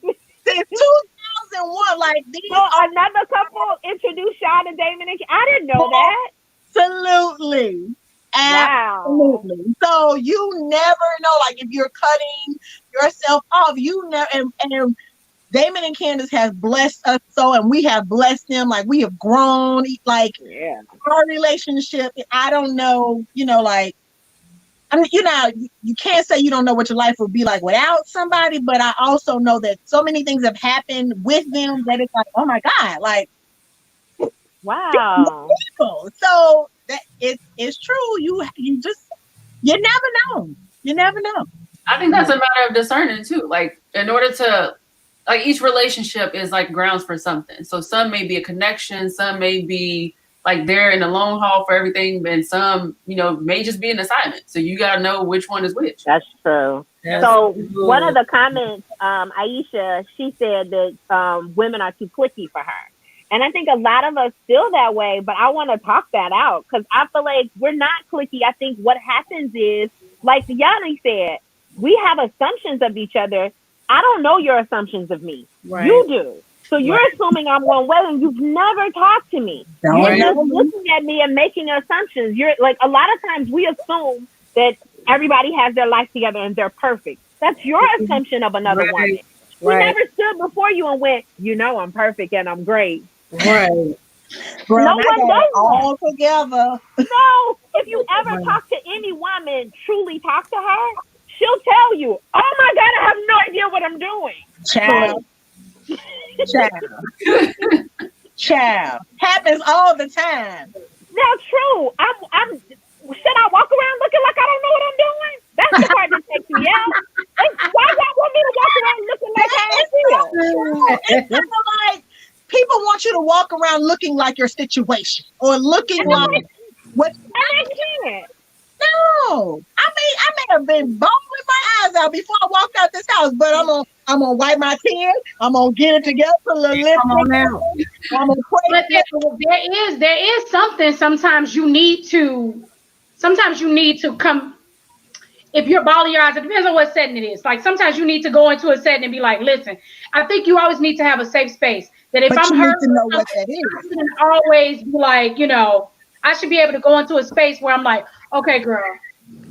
Since 2001, like these. So another couple introduced y'all to Damon and I didn't know that. Absolutely. Wow. Absolutely. So you never know, like if you're cutting yourself off, you never. And Damon and Candace have blessed us so, and we have blessed them. Like we have grown. Like Yeah. our relationship. I don't know. Like. I mean, you can't say you don't know what your life would be like without somebody, but I also know that so many things have happened with them that it's like, oh my God, like, Wow. people. So that it's true. You never know. You never know. I think that's a matter of discerning too. Like in order to, like each relationship is like grounds for something. So some may be a connection, some may be like they're in the long haul for everything, and some, may just be an assignment. So you got to know which one is which. That's true. So one of the comments, Aisha, she said that women are too cliquey for her. And I think a lot of us feel that way, but I want to talk that out because I feel like we're not cliquey. I think what happens is, like Yanni said, we have assumptions of each other. I don't know your assumptions of me. Right. You do. So you're assuming I'm one way and you've never talked to me. You're just looking at me and making assumptions. You're like, a lot of times we assume that everybody has their life together and they're perfect. That's your assumption of another woman. We never stood before you and went, I'm perfect and I'm great. Right. Bro, No one does that. all together. No, if you ever talk to any woman, truly talk to her, she'll tell you, oh my God, I have no idea what I'm doing. Child. Happens all the time. Now, true. Should I walk around looking like I don't know what I'm doing? That's the part that takes me out. Why y'all want me to walk around looking like how I feel? It's kind of like people want you to walk around looking like your situation or looking like what. I can't. No, I may have been bawling my eyes out before I walked out this house, but I'm gonna wipe my tears. I'm gonna get it together. I'm gonna pray. But there is something. Sometimes you need to come. If you're bawling your eyes, it depends on what setting it is. Like sometimes you need to go into a setting and be like, listen, I think you always need to have a safe space. That if I'm hurt, to know what that is. I shouldn't always be like, I should be able to go into a space where I'm like, okay, girl.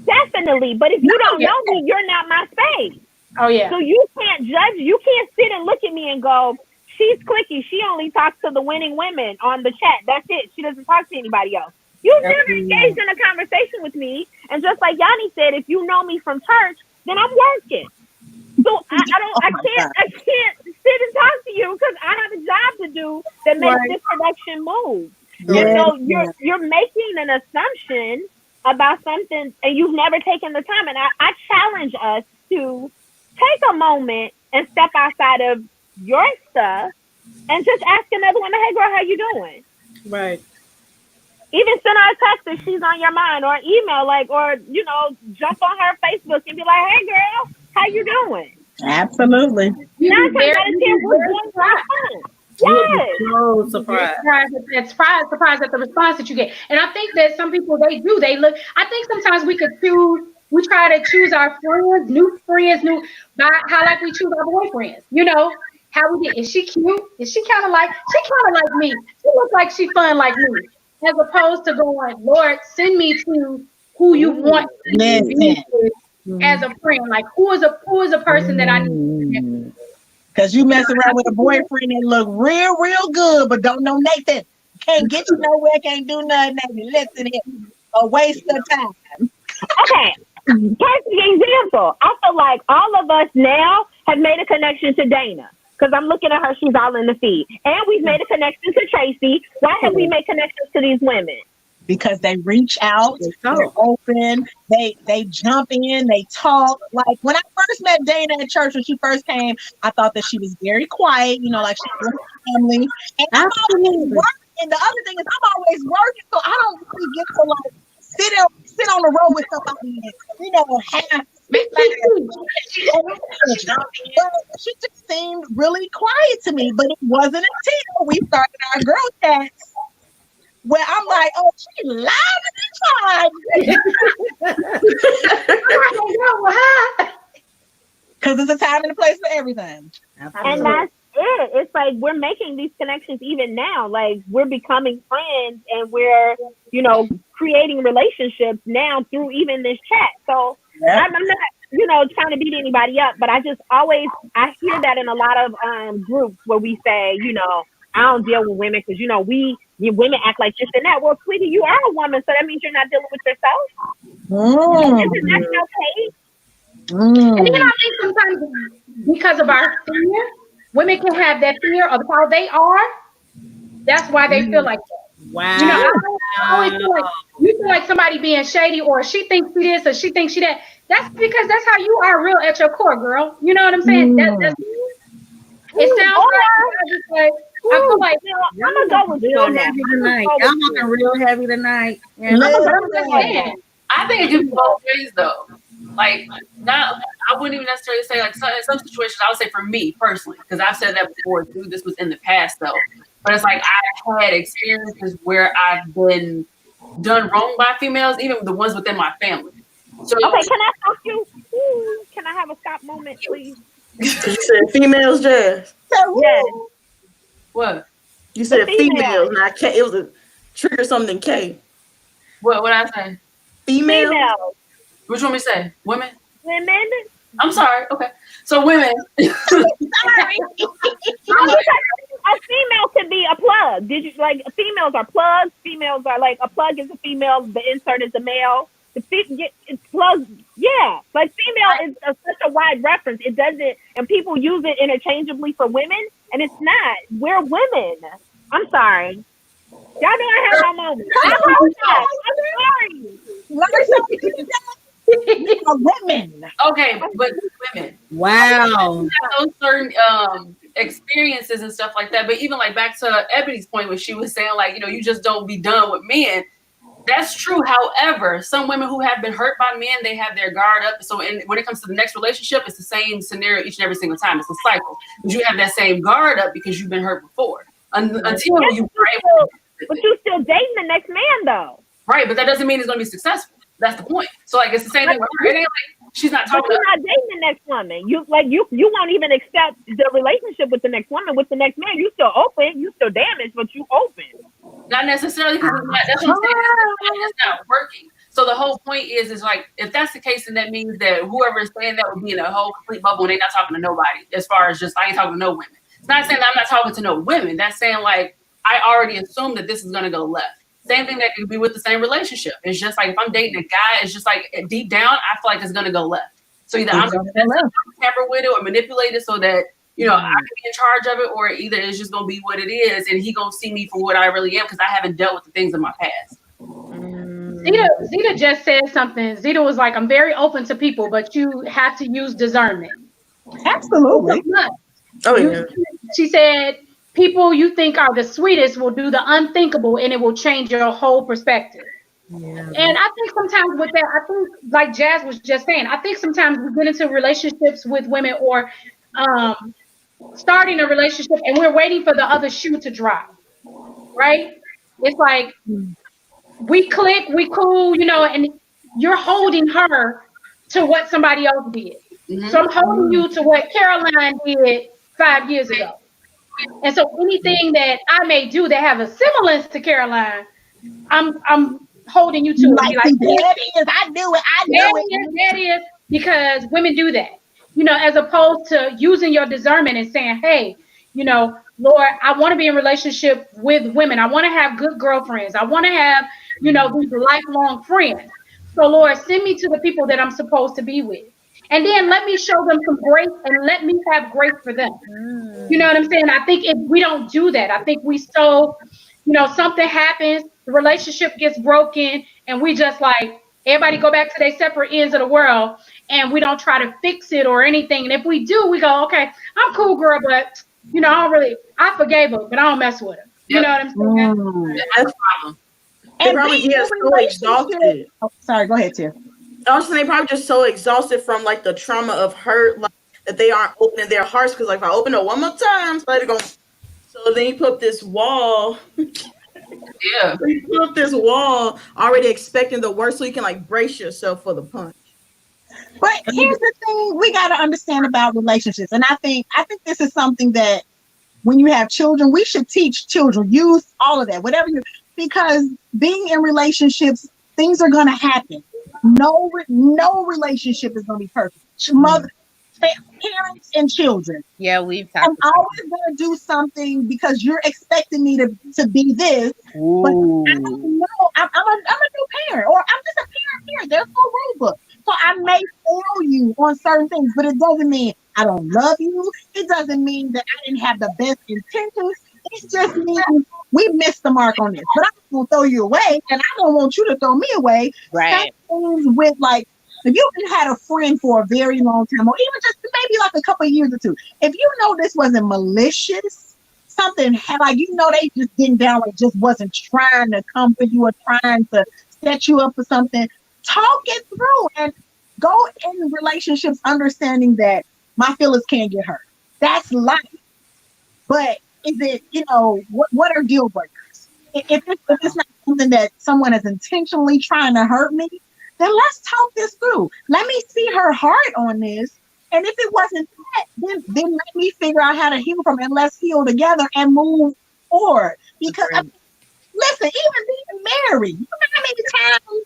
Definitely. But if you don't know me, you're not my space. Oh, yeah. So you can't judge. You can't sit and look at me and go, she's cliquey. She only talks to the winning women on the chat. That's it. She doesn't talk to anybody else. You've never engaged in a conversation with me. And just like Yanni said, if you know me from church, then I'm working. So I can't sit and talk to you because I have a job to do that makes this production move. And so you're making an assumption about something and you've never taken the time. And I challenge us to take a moment and step outside of your stuff and just ask another woman, hey girl, how you doing? Right. Even send her a text if she's on your mind, or email, or jump on her Facebook and be like, hey girl, how you doing? Absolutely. 9 times out of 10, we're doing fine. Yes. So surprised. Surprised at the response that you get. And I think that some people, they look, I think sometimes we try to choose our friends, by how like we choose our boyfriends, how we get, is she cute? Is she kind of like me? She looks like she fun like me. As opposed to going, Lord, send me to who you want to be with as a friend. Like who is a person that I need. Because you mess around with a boyfriend that look real good, but don't know Nathan. Can't get you nowhere, can't do nothing. Listen here. A waste of time. Okay. Here's the example. I feel like all of us now have made a connection to Dana. Because I'm looking at her, she's all in the feed. And we've made a connection to Tracy. Why have we made connections to these women? Because they reach out, they're open, they jump in, they talk. Like when I first met Dana at church when she first came, I thought that she was very quiet, like she was family. And I'm always working. And the other thing is I'm always working, so I don't really get to like sit on the road with somebody and, but she just seemed really quiet to me. But it wasn't until we started our girl chats where I'm like, oh, she loud and because it's a time and a place for everything. And it. It's like we're making these connections even now. Like we're becoming friends and we're, creating relationships now through even this chat. So I'm not, trying to beat anybody up, but I hear that in a lot of groups where we say, I don't deal with women because, women act like this and that. Well, sweetie, you are a woman, so that means you're not dealing with yourself. Isn't that okay? And then I think sometimes because of our fear, women can have that fear of how they are. That's why they feel like that. Wow. I always feel like you feel like somebody being shady, or she thinks she this or she thinks she that. That's because that's how you are real at your core, girl. You know what I'm saying? It sounds like I feel like I'm gonna go with you on that. I'm looking real heavy tonight. Yeah. I think it can be both ways though. Like, I wouldn't even necessarily say like in some situations. I would say for me personally, because I've said that before too. This was in the past though, but it's like I've had experiences where I've been done wrong by females, even the ones within my family. So okay, can I stop you? Ooh, can I have a stop moment, please? You said females, Jazz. Yes. What? You said females, not K. It was a trigger something K. What I say? Females. Which one we say? Women? Women? I'm sorry. Okay. So women. Sorry. A female can be a plug. Females are plugs. Females are like a plug is a female. The insert is a male. It's plug. Yeah. Like female is such a wide reference. It doesn't, and people use it interchangeably for women, and it's not. We're women. I'm sorry. Y'all know I have my moment. I'm sorry. Women. Okay, but women. Wow. Those certain experiences and stuff like that. But even like back to Ebony's point where she was saying like, you just don't be done with men. That's true. However, some women who have been hurt by men, they have their guard up. So when it comes to the next relationship, it's the same scenario each and every single time. It's a cycle. But you have that same guard up because you've been hurt before. Until you were able to. But you're still dating the next man though. Right, but that doesn't mean it's going to be successful. That's the point. So like it's the same thing with her. It ain't like she's not talking. But you're not dating the next woman. You won't even accept the relationship with the next woman. With the next man, you still open. You still damaged, but you open. Not necessarily because that's what I'm saying. It's not working. So the whole point is like if that's the case, then that means that whoever is saying that would be in a whole complete bubble and they're not talking to nobody. As far as just I ain't talking to no women. It's not saying that I'm not talking to no women. That's saying like I already assumed that this is going to go left. Same thing that could be with the same relationship. It's just like if I'm dating a guy, it's just like deep down, I feel like it's gonna go left. So either I'm gonna tamper with it or manipulate it so that I can be in charge of it, or either it's just gonna be what it is, and he gonna see me for what I really am because I haven't dealt with the things in my past. Zeta just said something. Zeta was like, "I'm very open to people, but you have to use discernment." Absolutely. Oh yeah. She said, people you think are the sweetest will do the unthinkable and it will change your whole perspective. Yeah. And I think sometimes with that, I think like Jazz was just saying, I think sometimes we get into relationships with women or starting a relationship and we're waiting for the other shoe to drop, right? It's like we click, we cool, and you're holding her to what somebody else did. Mm-hmm. So I'm holding you to what Caroline did 5 years ago. And so anything that I may do that have a semblance to Caroline, I'm holding you to it. Like that is, I knew it. That is because women do that. As opposed to using your discernment and saying, hey, Lord, I want to be in relationship with women. I want to have good girlfriends. I want to have, these lifelong friends. So Lord, send me to the people that I'm supposed to be with. And then let me show them some grace and let me have grace for them. You know what I'm saying? I think if we don't do that, I think we something happens, the relationship gets broken, and we just like, everybody go back to their separate ends of the world, and we don't try to fix it or anything. And if we do, we go, okay, I'm cool, girl, but, I forgave her, but I don't mess with her. You know what I'm saying? That's the problem. They probably get so exhausted. Oh, sorry, go ahead, Tiff. Also, they probably just so exhausted from like the trauma of hurt, like that they aren't opening their hearts. Because like if I open it one more time, so then you put this wall. Yeah, you put this wall already expecting the worst, so you can like brace yourself for the punch. But here's the thing we got to understand about relationships, and I think this is something that when you have children, we should teach children, youth, all of that, whatever you, because being in relationships, things are going to happen. No relationship is going to be perfect. Parents and children. Yeah, we've I'm talked. always going to do something because you're expecting me to be this. But I don't know. I'm a new parent, or I'm just a parent here. There's no rule book. So I may fail you on certain things, but it doesn't mean I don't love you. It doesn't mean that I didn't have the best intentions. It just means we missed the mark on this. But I'm going to throw you away, and I don't want you to throw me away. Right. Some things with, like, if you've had a friend for a very long time, or even just maybe like a couple of years or two, if you know this wasn't malicious, something like, you know, they just didn't down, like, just wasn't trying to come for you or trying to set you up for something, talk it through and go in relationships understanding that my feelings can't get hurt. That's life. But is it, you know, what are deal breakers? If it's not something that someone is intentionally trying to hurt me, then let's talk this through. Let me see her heart on this. And if it wasn't that, then let me figure out how to heal from it. And let's heal together and move forward. Because, listen, even being married, you know how many times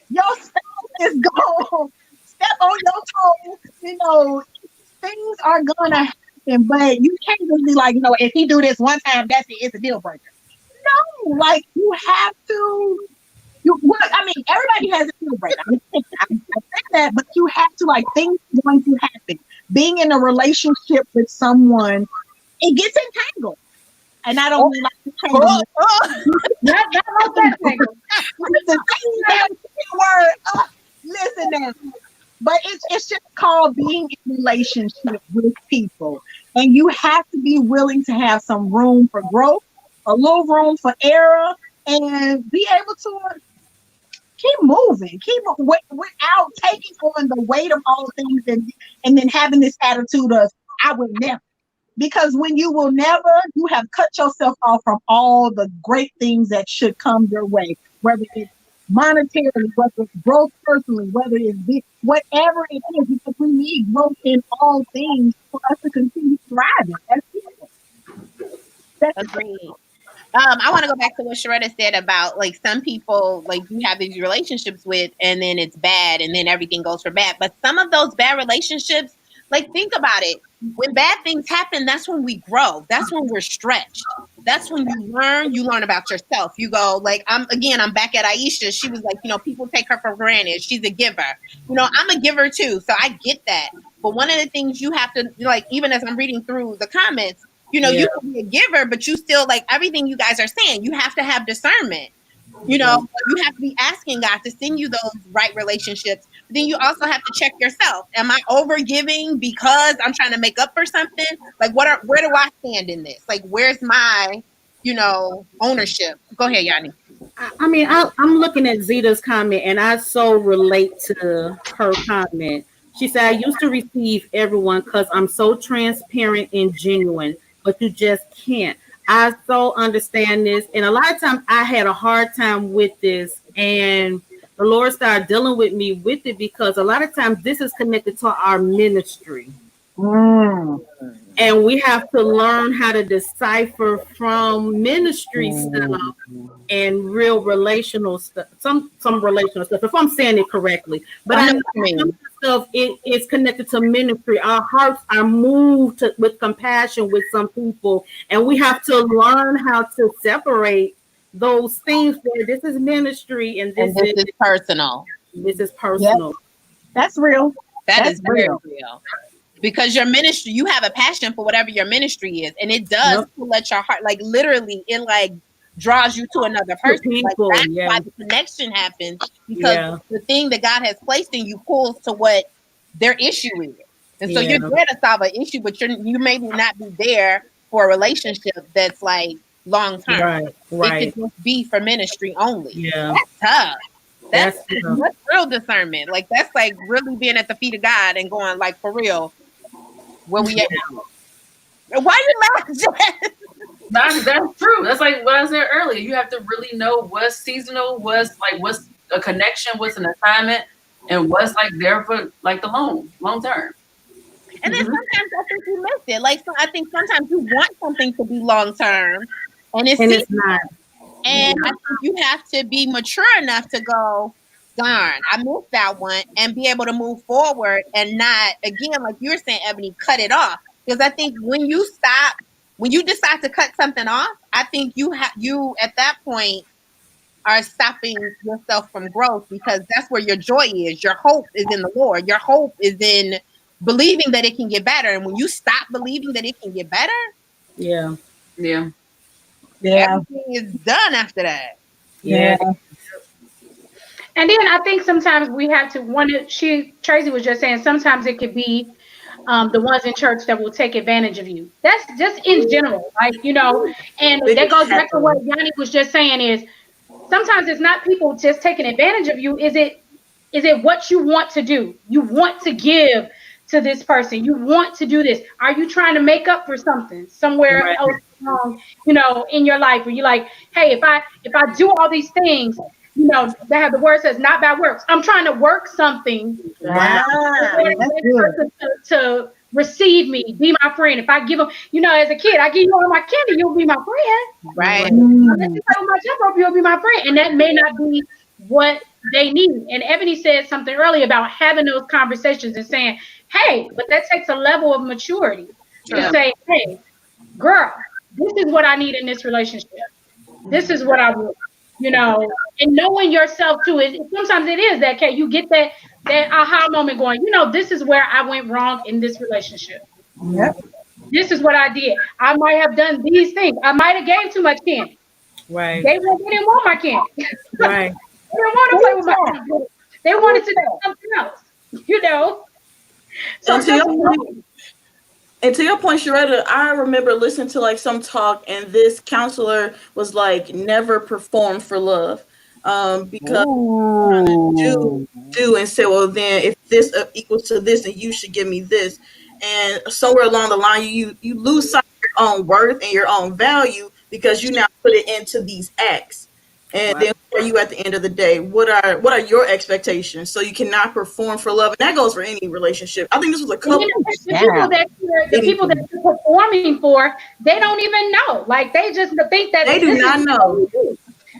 your spouse is going to step on your toes? You know, things are going to happen, but you can't just be like, you know, if he do this one time, that's it. It's a deal breaker. No, like, you have to. Everybody has a deal breaker. I said that, but you have to, like, things are going to happen. Being in a relationship with someone, it gets entangled. And I don't mean like to tangle. Not that tangle. Listen now. But it's just called being in a relationship with people. And you have to be willing to have some room for growth, a little room for error, and be able to keep moving, without taking on the weight of all things and then having this attitude of, I would never. Because when you will never, you have cut yourself off from all the great things that should come your way, whether it's monetarily, whether it's growth personally, whether it's whatever it is, because we need growth in all things for us to continue thriving as people. Agreed. I want to go back to what Sharetta said about, like, some people, like, you have these relationships with, and then it's bad, and then everything goes for bad. But some of those bad relationships, like, think about it. When bad things happen, that's when we grow. That's when we're stretched. That's when you learn about yourself. You go, like, I'm back at Aisha. She was like, you know, people take her for granted. She's a giver. You know, I'm a giver too. So I get that. But one of the things you have to, like, even as I'm reading through the comments, you know, you can be a giver, but you still, like, everything you guys are saying, you have to have discernment. You know, you have to be asking God to send you those right relationships. But then you also have to check yourself. Am I over giving because I'm trying to make up for something? Like, where do I stand in this? Like, where's my, you know, ownership? Go ahead, Yanni. I mean, I'm looking at Zeta's comment, and I so relate to her comment. She said, I used to receive everyone because I'm so transparent and genuine, but you just can't. I so understand this. And a lot of times I had a hard time with this, and the Lord started dealing with me with it because a lot of times this is connected to our ministry. And we have to learn how to decipher from ministry stuff and real relational stuff, some relational stuff, if I'm saying it correctly. But I know some stuff it is connected to ministry. Our hearts are moved with compassion with some people, and we have to learn how to separate those things where this is ministry and this is personal. This is personal. Yep. That's real. That's very real. Because your ministry, you have a passion for whatever your ministry is, and it does let your heart, like, literally, it, like, draws you to another person. People, like, that's why the connection happens, because the thing that God has placed in you pulls to what their issue is. And so you're there to solve an issue, but you maybe not be there for a relationship that's, like, long term. Right. It could just be for ministry only. Yeah. That's tough. That's real discernment. Like, that's like really being at the feet of God and going, like, for real, where we at now. Why you laughing? That's true. That's like what I said earlier. You have to really know what's seasonal, what's a connection, what's an assignment, and what's, like, there for, like, the long term. And then sometimes I think you miss it. Like, so I think sometimes you want something to be long term, and it's not. And I think you have to be mature enough to go, darn, I missed that one, and be able to move forward and not, again, like you were saying, Ebony, cut it off. Because I think when you decide to cut something off, I think you at that point are stopping yourself from growth, because that's where your joy is. Your hope is in the Lord. Your hope is in believing that it can get better. And when you stop believing that it can get better, yeah, everything is done after that. Yeah. And then I think sometimes we have to Tracy was just saying, sometimes it could be the ones in church that will take advantage of you. That's just in general, like, and that goes back to what Yanni was just saying, is sometimes it's not people just taking advantage of you. Is it what you want to do? You want to give to this person. You want to do this. Are you trying to make up for something somewhere else wrong, in your life, where you're like, hey, if I do all these things, that have the word says not by works. I'm trying to work something to receive me, be my friend. If I give them, as a kid, I give you all my candy, you'll be my friend. Right. Unless you tell my jump rope, you'll be my friend. And that may not be what they need. And Ebony said something earlier about having those conversations and saying, hey, but that takes a level of maturity to say, hey, girl, this is what I need in this relationship. This is what I want. And knowing yourself too. Sometimes it is that, okay, you get that aha moment going, this is where I went wrong in this relationship. Yep. This is what I did. I might have done these things. I might have gave too much candy. Right. They didn't want my candy. Right. They didn't want to play with my candy. They wanted to do something else, So and to your point, Sharetta, I remember listening to like some talk, and this counselor was like, never perform for love. Because do and say, well, then if this equals to this, then you should give me this. And somewhere along the line, you lose sight of your own worth and your own value, because you now put it into these acts. And then where are you at the end of the day? What are your expectations? So you cannot perform for love, and that goes for any relationship. I think this was a couple. The people that you're performing for, they don't even know. Like, they just think that they do not know.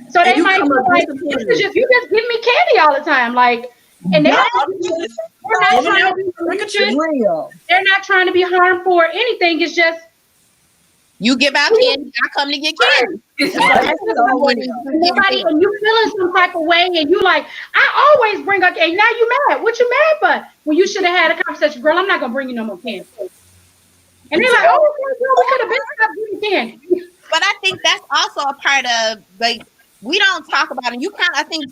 So they might be like, you just give me candy all the time, like, and they're not trying to be malicious. They're not trying to be harmful or anything. It's just, you give out candy, I come to get candy. And you feeling some type of way, and you like, I always bring up, and now you mad. What you mad for? Well, you should have had a conversation, girl. I'm not gonna bring you no more candy. And they're like, oh, we could have been stopped giving candy. But I think that's also a part of, like, we don't talk about it. I think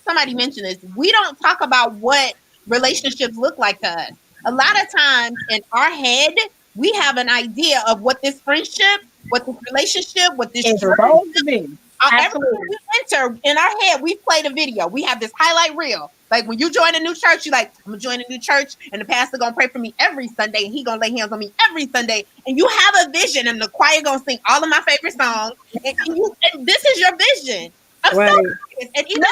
somebody mentioned this. We don't talk about what relationships look like to us. A lot of times in our head, we have an idea of what this friendship, what this relationship, what this supposed to be. Everything we enter in our head, we played a video. We have this highlight reel. Like, when you join a new church, you're like, I'm gonna join a new church, and the pastor gonna pray for me every Sunday, and he gonna lay hands on me every Sunday. And you have a vision, and the choir gonna sing all of my favorite songs, and this is your vision. I'm so serious. And even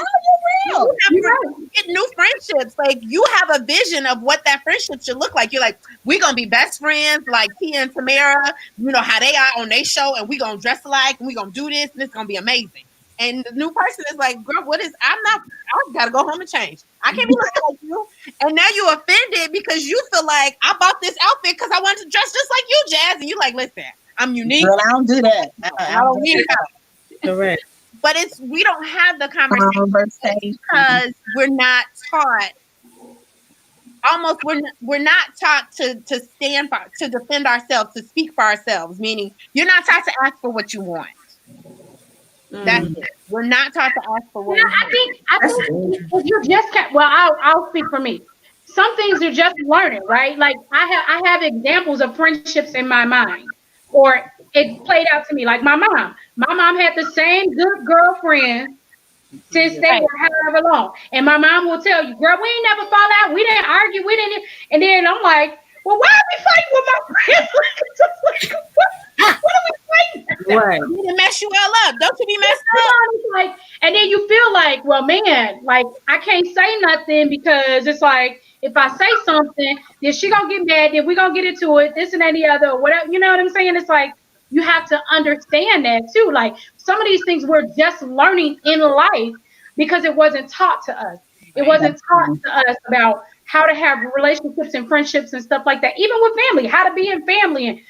you get new friendships, like, you have a vision of what that friendship should look like. You're like, we're gonna be best friends, like Tia and Tamara, how they are on their show, and we're gonna dress alike, and we're gonna do this, and it's gonna be amazing. And the new person is like, girl, I gotta go home and change. I can't be looking like you. And now you're offended because you feel like, I bought this outfit because I wanted to dress just like you, Jazz. And you're like, listen, I'm unique. Girl, I don't do that. I don't need it. Correct. But we don't have the conversation because we're not taught. We're not taught to stand for, to defend ourselves, to speak for ourselves. Meaning, you're not taught to ask for what you want. That's it. We're not taught to ask for what we want. I think you just can't. Well, I'll speak for me. Some things you're just learning, right? Like, I have examples of friendships in my mind, or it played out to me. Like my mom. My mom had the same good girlfriend since they were however long. And my mom will tell you, girl, we ain't never fall out. We didn't argue. We didn't. And then I'm like, well, why are we fighting with my friends? What are we Right. You didn't mess you all up. Don't you be messed up? It's like, and then you feel like, well, man, like I can't say nothing because it's like if I say something, then she gonna get mad, then we gonna get into it, this and that and the other, or whatever. You know what I'm saying? It's like you have to understand that too. Like some of these things we're just learning in life because it wasn't taught to us. It wasn't taught to us about how to have relationships and friendships and stuff like that. Even with family, how to be in family and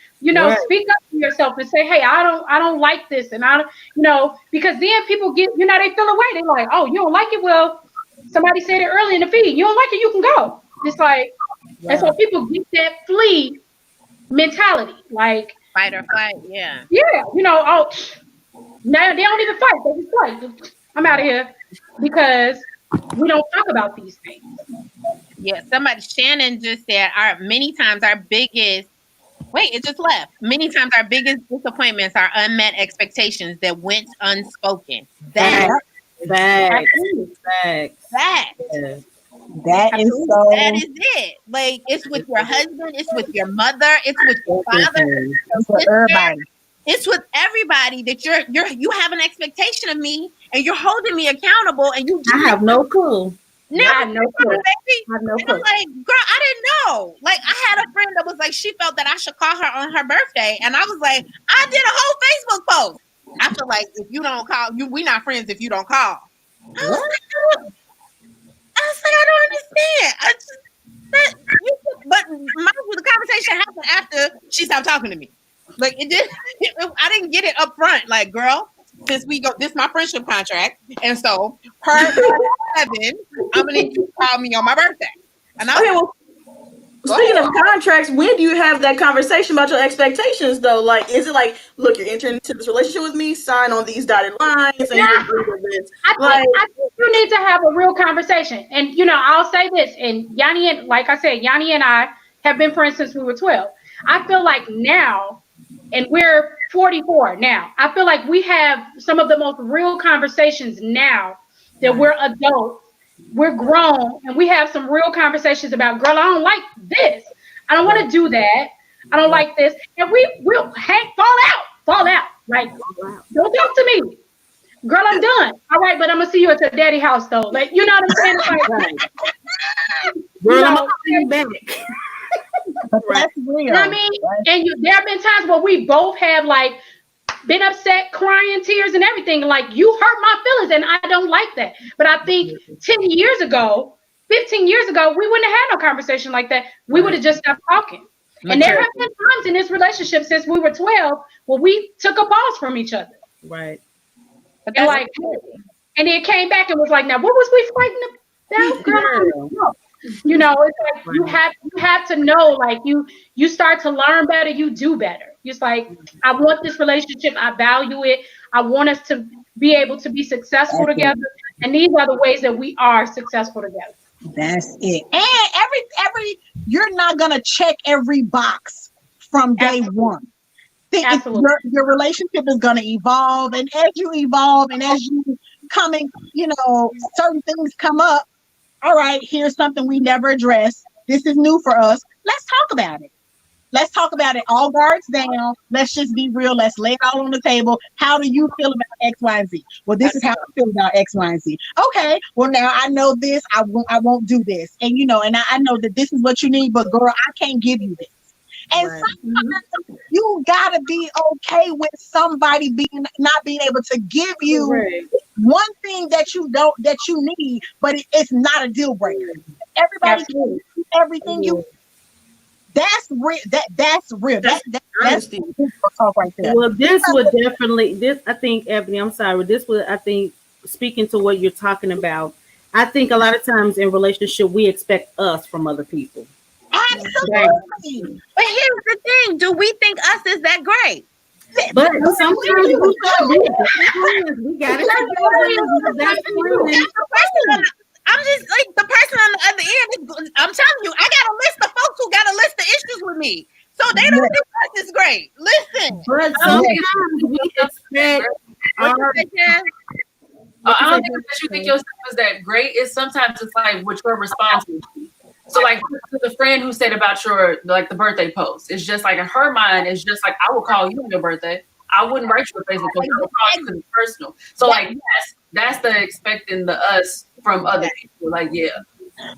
speak up for yourself and say, hey, I don't like this, and I don't, because then people get, they feel away. They're like, oh, you don't like it? Well, somebody said it early in the feed. You don't like it, you can go. It's like, and so people get that flee mentality, like Fight or flight, yeah. Yeah, oh, now they don't even fight. They just fight. I'm out of here because we don't talk about these things. Yeah, Shannon just said, many times our biggest disappointments are unmet expectations that went unspoken. Facts. That is so. That is it. Like, it's with your husband, it's with your mother, it's with your father, it's with everybody. It's with everybody that you have an expectation of me and you're holding me accountable, and you. I have no clue. No, I have no clue. I'm like, girl, I didn't know. Like, I had a friend that was like, she felt that I should call her on her birthday, and I was like, I did a whole Facebook post. I feel like if you don't call, we not friends if you don't call. I was like, I don't understand. But the conversation happened after she stopped talking to me. Like, it did. I didn't get it up front. Like, girl, since this is my friendship contract, and so per 7, I'm gonna need you to call me on my birthday. And Speaking of contracts, when do you have that conversation about your expectations, though? Like, is it like, look, you're entering into this relationship with me, sign on these dotted lines, and you agree with this? I think you need to have a real conversation. And, I'll say this, and Yanni and I have been friends since we were 12. I feel like now, and we're 44 now, I feel like we have some of the most real conversations now that we're adults. We're grown, and we have some real conversations about, girl, I don't like this. I don't want to do that. I don't like this. And we'll fall out. Like, don't talk to me. Girl, I'm done. All right, but I'm going to see you at your daddy house, though. Like, you know what I'm saying? Like, girl, I'm going back. But that's real. You know what I mean? And there have been times where we both have, like, been upset, crying, tears, and everything. Like, you hurt my feelings, and I don't like that. But I think 10 years ago, 15 years ago, we wouldn't have had no conversation like that. We would have just stopped talking. And there have been times in this relationship since we were 12 where we took a pause from each other. Right. And and then came back and was like, now, what was we fighting about, girl? It's like you have to know, like you start to learn better, you do better. It's like, I want this relationship, I value it, I want us to be able to be successful together, and these are the ways that we are successful together. That's it. And every you're not gonna check every box from day one. Your relationship is gonna evolve, and as you evolve and as you certain things come up. All right, here's something we never addressed. This is new for us. Let's talk about it. Let's talk about it. All guards down. Let's just be real. Let's lay it all on the table. How do you feel about X, Y, and Z? Well, this is how I feel about X, Y, and Z. Okay. Well, now I know this. I won't do this. And and I know that this is what you need, but girl, I can't give you this. And sometimes you gotta be okay with somebody not being able to give you one thing that you need, but it's not a deal breaker. Everybody can do everything you. That's real. That's real. That's talk right there. Well, this would definitely. I think, Ebony. I'm sorry. This would. I think, speaking to what you're talking about, I think a lot of times in relationship we expect us from other people. Absolutely. But here's the thing: do we think us is that great? But sometimes we got it. I'm just like the person on the other end. I'm telling you, I got a list of folks who got a list of issues with me, so they don't think us is great. Listen, but sometimes we expect. I don't think that you think yourself is that great. It's sometimes it's like what your response would be. So like the friend who said about the birthday post, it's just like in her mind, it's just like, I will call you on your birthday. I wouldn't write you a Facebook post because it's personal. So like that's the expecting the us from other people. Like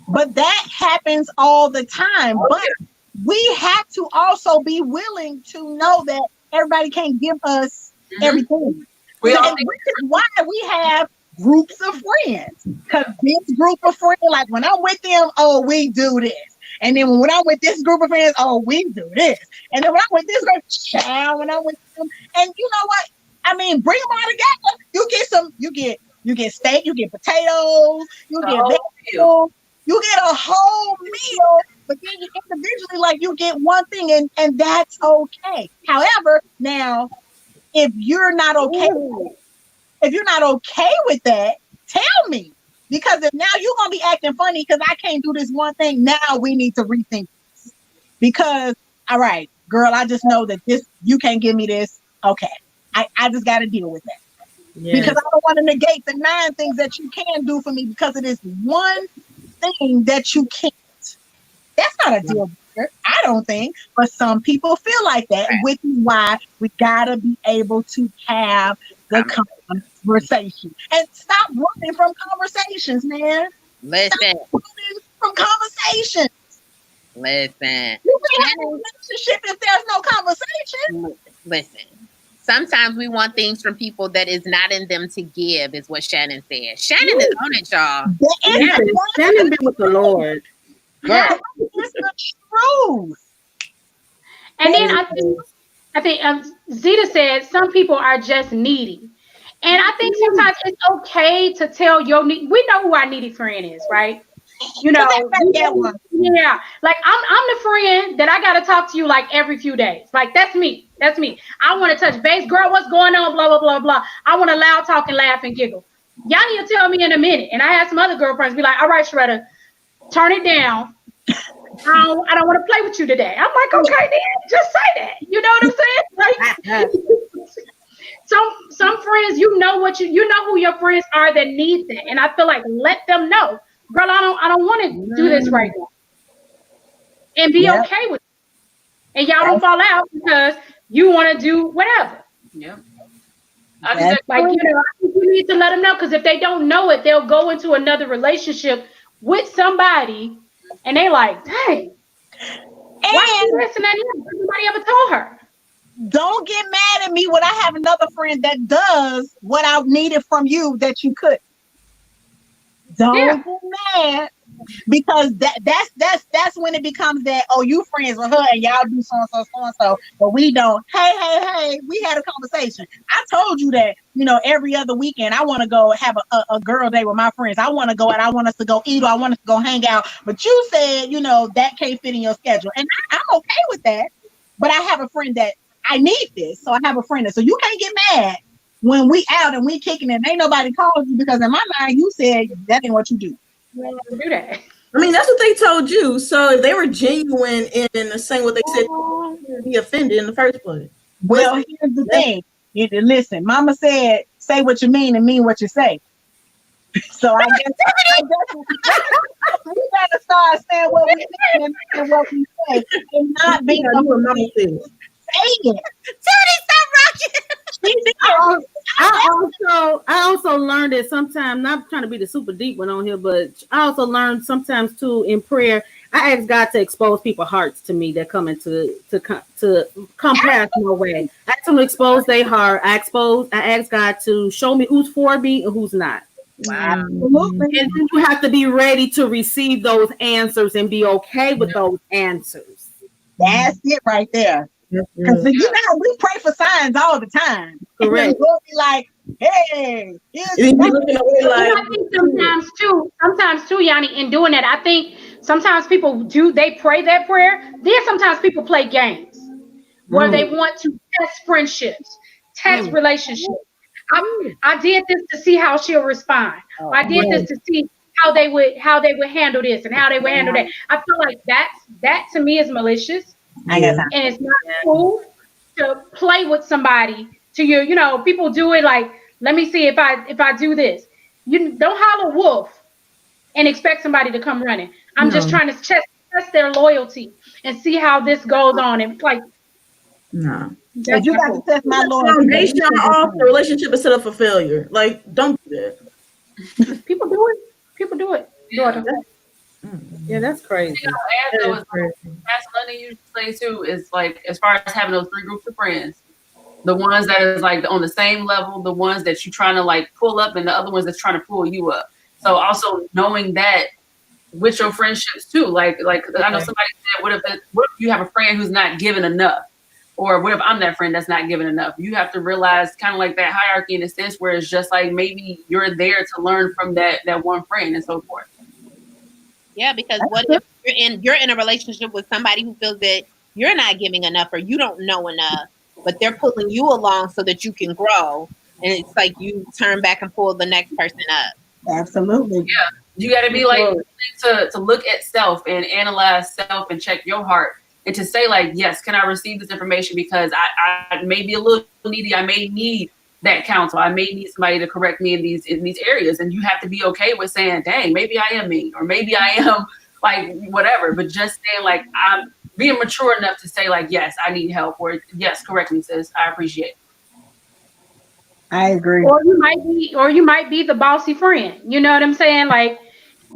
but that happens all the time. But we have to also be willing to know that everybody can't give us everything. Which is why we have groups of friends. Because this group of friends, like when I'm with them, oh, we do this. And then when I'm with this group of friends, oh, we do this. And then when I'm with this group, child, when I'm with them, and you know what? I mean, bring them all together. You get steak, you get potatoes, you get vegetables, you get a whole meal, but then you individually, like, you get one thing, and that's okay. However, now, if you're not okay with that, tell me. Because if now you're gonna be acting funny because I can't do this one thing, now we need to rethink this. Because, all right, girl, I just know that this, you can't give me this. Okay, I just got to deal with that. Yes. Because I don't want to negate the 9 things that you can do for me because it is one thing that you can't. That's not a deal breaker, I don't think. But some people feel like that, which is why we gotta be able to have the conversation and stop running from conversations, man. Listen. Stop running from conversations. Listen. You can't have a relationship if there's no conversation. Listen. Sometimes we want things from people that is not in them to give, is what Shannon said. Shannon is on it, y'all. Shannon been with the Lord. Girl. It's the truth. And then I think Zeta said some people are just needy. And I think sometimes it's okay to tell your need. We know who our needy friend is, right? You know, yeah. Like I'm the friend that I gotta talk to you like every few days. Like that's me. That's me. I want to touch base, girl. What's going on? Blah blah blah blah. I want to loud talk and laugh and giggle. Y'all need to tell me in a minute. And I had some other girlfriends be like, "All right, Sharetta, turn it down. I don't want to play with you today." I'm like, "Okay, then just say that." You know what I'm saying? Like, some friends, you know who your friends are that need that, and I feel like let them know. Girl, I don't want to do this right now. And be okay with it. And y'all don't fall out because you want to do whatever. Yeah. I think you need to let them know, because if they don't know it, they'll go into another relationship with somebody and they like, dang. Why she listening to him? Nobody ever told her. Don't get mad at me when I have another friend that does what I needed from you that you couldn't. Don't get mad, because that's when it becomes that, oh, you friends with her and y'all do so and so, but we don't. Hey, we had a conversation. I told you that, every other weekend I want to go have a girl day with my friends. I want to go out. I want us to go eat, or I want us to go hang out. But you said, that can't fit in your schedule. And I'm okay with that. But I have a friend that I need this. So I have a friend that, so you can't get mad when we out and we kicking it. Ain't nobody called you, because in my mind you said that ain't what you do. Well, do that. I mean, that's what they told you. So if they were genuine in saying what they said, you'd be offended in the first place. Well, here's the thing. Listen, Mama said, say what you mean and mean what you say. So I guess we gotta start saying what we mean and what we say, and not being saying it. I also learned that sometimes, not trying to be the super deep one on here, but I also learned sometimes too in prayer, I ask God to expose people's hearts to me that come into to come past my way. I ask them to expose their heart. I ask God to show me who's for me and who's not. Wow. And then you have to be ready to receive those answers and be okay with those answers. That's it right there. Because we pray for signs all the time. Correct. We'll be like, hey, I think sometimes too, Yanni, in doing that, I think sometimes people they pray that prayer. Then sometimes people play games where they want to test friendships, test relationships. I did this to see how she'll respond. I did this to see how they would handle this and how they would handle that. I feel like that to me is malicious. And it's not cool to play with somebody people do it like, let me see if I do this. You don't holler wolf and expect somebody to come running. I'm just trying to test their loyalty and see how this goes on. And like, No. If you got to test my loyalty, Foundation off the relationship is set up for failure. Like, don't do that. People do it. People do it. Daughter. Yeah, that's crazy. You know, as London used to say too, is like as far as having those three groups of friends, the ones that is like on the same level, the ones that you're trying to like pull up, and the other ones that's trying to pull you up. So also knowing that with your friendships too, like I know somebody said, what if you have a friend who's not giving enough, or what if I'm that friend that's not giving enough? You have to realize kind of like that hierarchy in a sense where it's just like maybe you're there to learn from that one friend and so forth. Yeah, because what if you're in a relationship with somebody who feels that you're not giving enough or you don't know enough, but they're pulling you along so that you can grow, and it's like you turn back and pull the next person up. Absolutely. Yeah, you got to be like to look at self and analyze self and check your heart, and to say like, yes, can I receive this information because I may be a little needy. I may need that counsel. I may need somebody to correct me in these areas, and you have to be okay with saying, dang, maybe I am mean, or maybe I am like whatever, but just saying like I'm being mature enough to say like, yes, I need help, or yes, correct me, sis, I appreciate it. I agree. Or you might be the bossy friend. You know what I'm saying? Like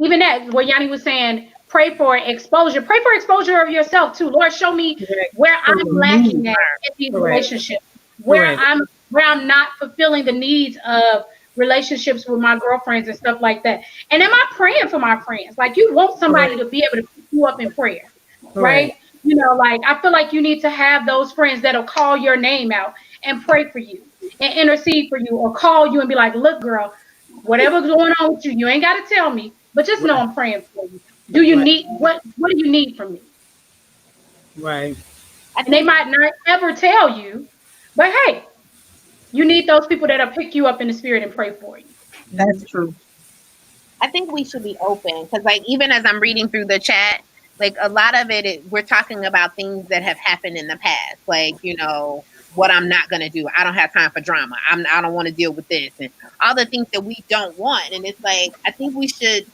even that what Yanni was saying, pray for exposure. Pray for exposure of yourself too. Lord, show me where I'm lacking at in these relationships, where I'm not fulfilling the needs of relationships with my girlfriends and stuff like that. And am I praying for my friends? Like you want somebody to be able to pick you up in prayer, right? You know, like I feel like you need to have those friends that'll call your name out and pray for you and intercede for you, or call you and be like, look, girl, whatever's going on with you, you ain't got to tell me, but just know I'm praying for you. Do you need what do you need from me? Right. And they might not ever tell you, but hey, you need those people that'll pick you up in the spirit and pray for you. That's true. I think we should be open because, like, even as I'm reading through the chat, like a lot of we're talking about things that have happened in the past, like, you know, what I'm not going to do. I don't have time for drama. I don't want to deal with this and all the things that we don't want. And it's like, I think we should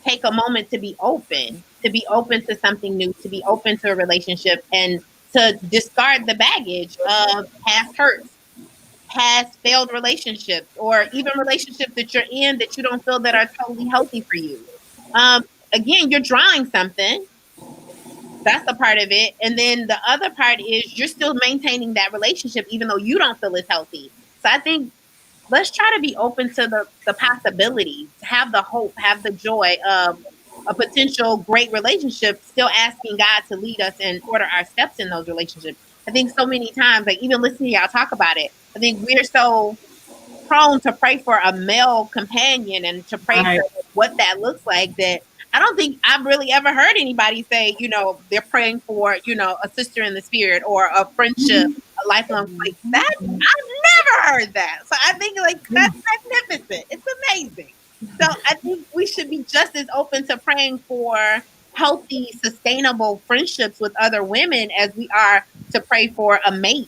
take a moment to be open to something new, to be open to a relationship, and to discard the baggage of past hurts, past failed relationships, or even relationships that you're in that you don't feel that are totally healthy for you. Again, you're drawing something. That's a part of it. And then the other part is you're still maintaining that relationship even though you don't feel it's healthy. So I think let's try to be open to the possibilities, have the hope, have the joy of a potential great relationship, still asking God to lead us and order our steps in those relationships. I think so many times, like even listening to y'all talk about it, I think we're so prone to pray for a male companion and to pray for what that looks like that I don't think I've really ever heard anybody say, you know, they're praying for, you know, a sister in the spirit or a friendship, a lifelong, like that. I've never heard that. So I think like that's magnificent. It's amazing. So I think we should be just as open to praying for healthy, sustainable friendships with other women as we are to pray for a mate,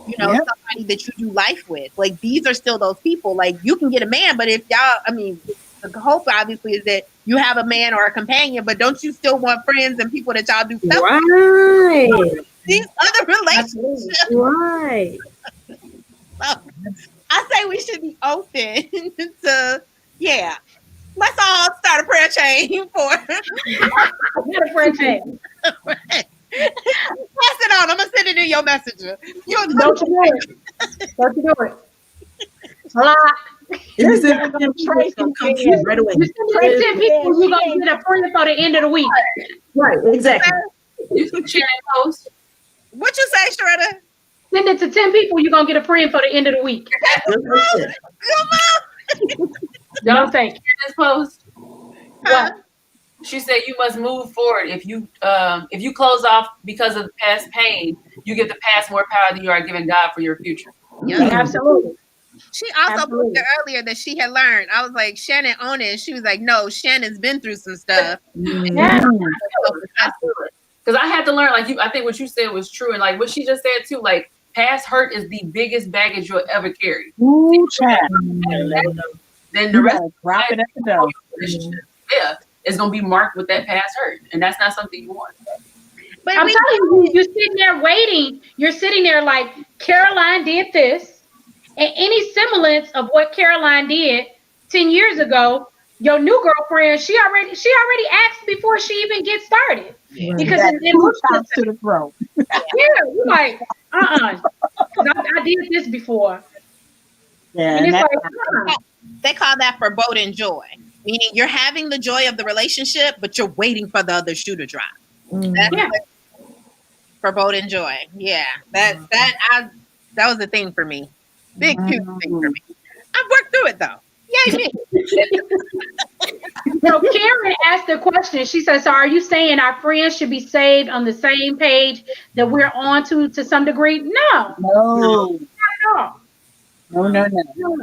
you know, somebody that you do life with. Like these are still those people. Like you can get a man, but if y'all, I mean, the hope obviously is that you have a man or a companion, but don't you still want friends and people that y'all do stuff with? These other relationships. Right. So I say we should be open to, let's all start a prayer chain for What a prayer chain. Pass it on. I'm gonna send it in your messenger. Don't you do it. Don't you do it. Lot. You send 10 people, come to you right away. You send 10 people, you're going to get a friend for the end of the week. Right, exactly. You can share that post. What you say, Shredder? Send it to 10 people, you're going to get a friend for the end of the week. Come on. Y'all think this post? What? She said you must move forward. If you close off because of past pain, you give the past more power than you are giving God for your future. Yeah, absolutely. She also put it earlier that she had learned. I was like, Shannon on it. She was like, no, Shannon's been through some stuff. Yeah. Because I had to learn, like I think what you said was true. And like what she just said too, like past hurt is the biggest baggage you'll ever carry. Ooh, child. Then the rest drop it at the door. It's gonna be marked with that past hurt. And that's not something you want. But I'm we telling you, you're sitting there waiting. You're sitting there like Caroline did this, and any semblance of what Caroline did 10 years ago, your new girlfriend, she already asked before she even gets started. Because That's it two looks shots to the throat. yeah, you're like, because I did this before. Yeah, And and it's that's like, they call that foreboding joy, meaning you're having the joy of the relationship, but you're waiting for the other shoe to drop. That's Yeah. what- foreboding joy. Yeah, that was the thing for me. Big huge thing for me. I've worked through it though. Yay me. So Karen asked the question. She says, "So are you saying our friends should be saved on the same page that we're on to some degree?" No, no, not no.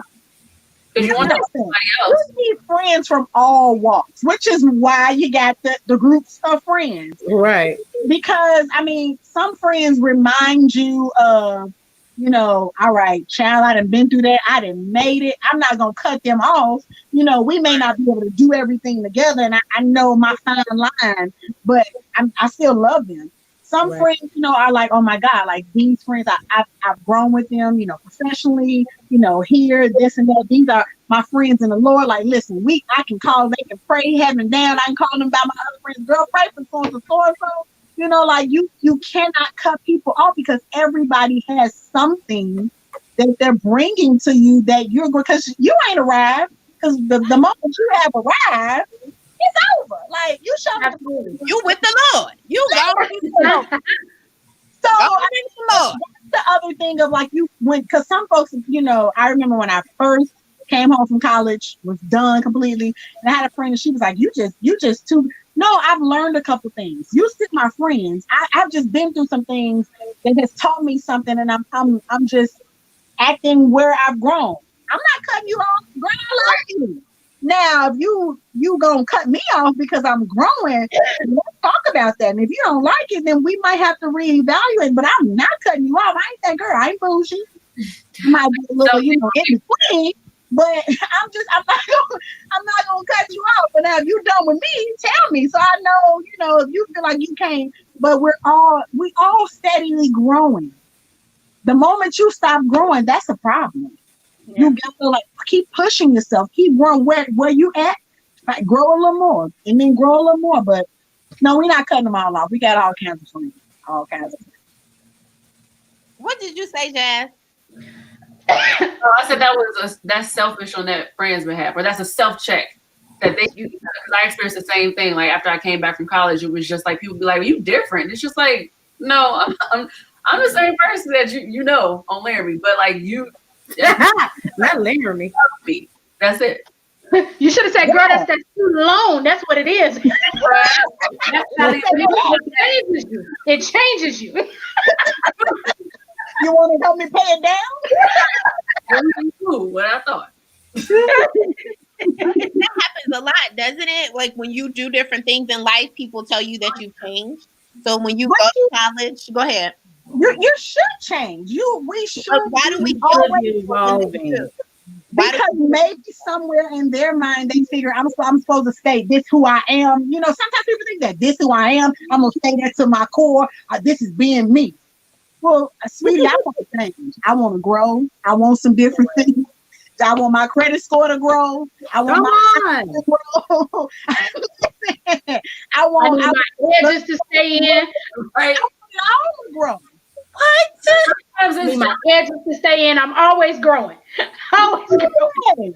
Because you want to Listen, somebody you else. need friends from all walks, which is why you got the groups of friends. Right. Because I mean, some friends remind you of, all right, child, I done been through that. I done made it. I'm not gonna cut them off. We may not be able to do everything together, and I know my fine line, but I still love them. Some Right. friends, are like, oh my God, like these friends, I've grown with them, professionally, here, this and that. These are my friends in the Lord. Like, listen, I can call, they can pray heaven down. I can call them about my other friends, girl, pray for so-and-so. Like you cannot cut people off because everybody has something that they're bringing to you that you're going, because you ain't arrived. Because the moment you have arrived, it's over. Like you show up. You with the Lord. You already know. So Go I with the Lord. that's the other thing of like you went, because some folks, I remember when I first came home from college, was done completely, and I had a friend and she was like, you just too. No, I've learned a couple things. You sit my friends. I've just been through some things that has taught me something, and I'm just acting where I've grown. I'm not cutting you off. Girl, I love you. Now, if you gonna cut me off because I'm growing, let's talk about that. And if you don't like it, then we might have to reevaluate. But I'm not cutting you off. I ain't that girl. I ain't bougie. Might be a little, in between. But I'm not gonna cut you off. But now, if you're done with me, tell me so I know. If you feel like you can't. But we all steadily growing. The moment you stop growing, that's a problem. Yeah. You got to keep pushing yourself, keep growing where you at, like grow a little more, and then grow a little more. But no, we're not cutting them all off. We got all kinds of friends, all kinds of. What did you say, Jazz? I said that's selfish on that friend's behalf, or that's a self-check that they. Because I experienced the same thing. Like after I came back from college, it was just like people be like, "You different." It's just like, no, I'm the same person that you know on Laramie, but like you. Not Laramie. That's it. You should have said, "Girl, that's that student loan." That's what it is. It changes you. You want to help me pay it down? What I thought. That happens a lot, doesn't it? Like when you do different things in life, people tell you that you've changed. So when you go to college, go ahead. You should change. We should. But why do we always because maybe somewhere in their mind they figure I'm supposed to stay this who I am. Sometimes people think that this who I am. I'm gonna stay that to my core. This is being me. Well, sweetie, I want to change. I want to grow. I want some different things. I want my credit score to grow. I want to grow. I want my edges to stay in. Right. I want to grow. I need my edges to stay in. I'm always growing. Always growing.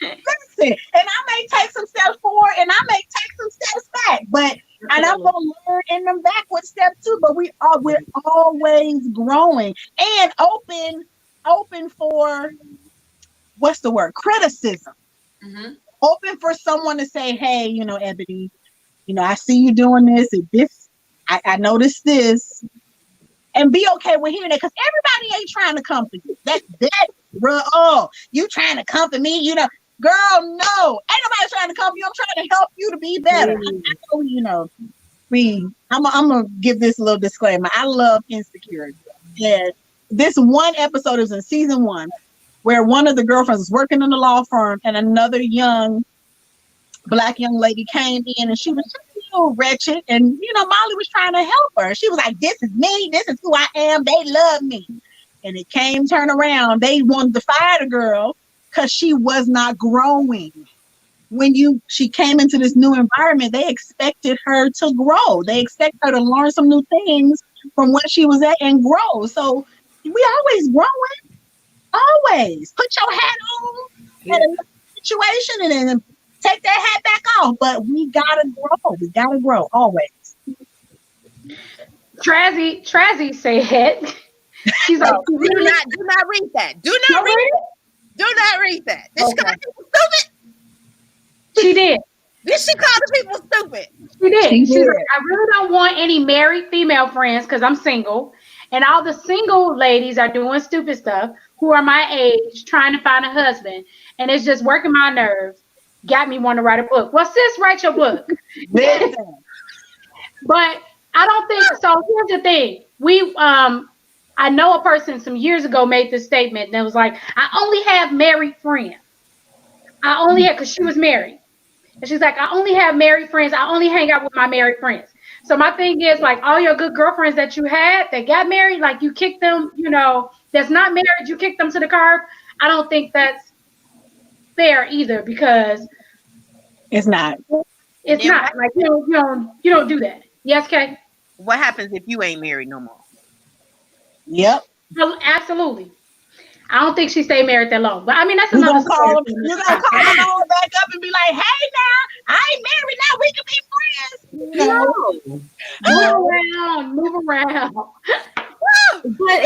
Listen, and I may take some steps forward and I may take some steps back, but and I'm gonna learn in them backward steps too. But we're always growing and open for what's the word? Criticism. Mm-hmm. Open for someone to say, hey, Ebony, I see you doing this and this. I noticed this. And be okay with hearing that, because everybody ain't trying to comfort you. That's bro. Oh, you trying to comfort me? Girl, no. Ain't nobody trying to comfort you. I'm trying to help you to be better. I'm gonna give this little disclaimer. I love Insecurity. And this one episode is in season 1, where one of the girlfriends was working in the law firm, and another Black young lady came in, and she was just feel wretched. And, Molly was trying to help her. She was like, this is me. This is who I am. They love me. And it turn around. They wanted to fire the girl because she was not growing. When she came into this new environment, they expected her to grow. They expect her to learn some new things from where she was at and grow. So we always growing. Always. Put your hat on at a situation and then take that hat back off. But we gotta grow. We gotta grow always. Trazzy said, she's like, do not read that. Do not read it. Do not read that. Did she call people stupid? She did. Did she call the people stupid? She did. She's like, I really don't want any married female friends because I'm single. And all the single ladies are doing stupid stuff who are my age, trying to find a husband. And it's just working my nerves. Got me wanting to write a book. Well, sis, write your book. But I don't think so. Here's the thing. I know a person some years ago made this statement that was like, I only have married friends. I only have, because she was married. And she's like, I only have married friends. I only hang out with my married friends. So my thing is, like, all your good girlfriends that you had that got married, like you kicked them, that's not married, you kicked them to the curb. I don't think that's fair either, because it's not. It's not. Like, you don't do that. Yes, Kay? What happens if you ain't married no more? Yep. Absolutely. I don't think she stayed married that long. But I mean, that's another story. You're going to call them all back up and be like, hey, now, I ain't married now. We can be friends. No. Move around. But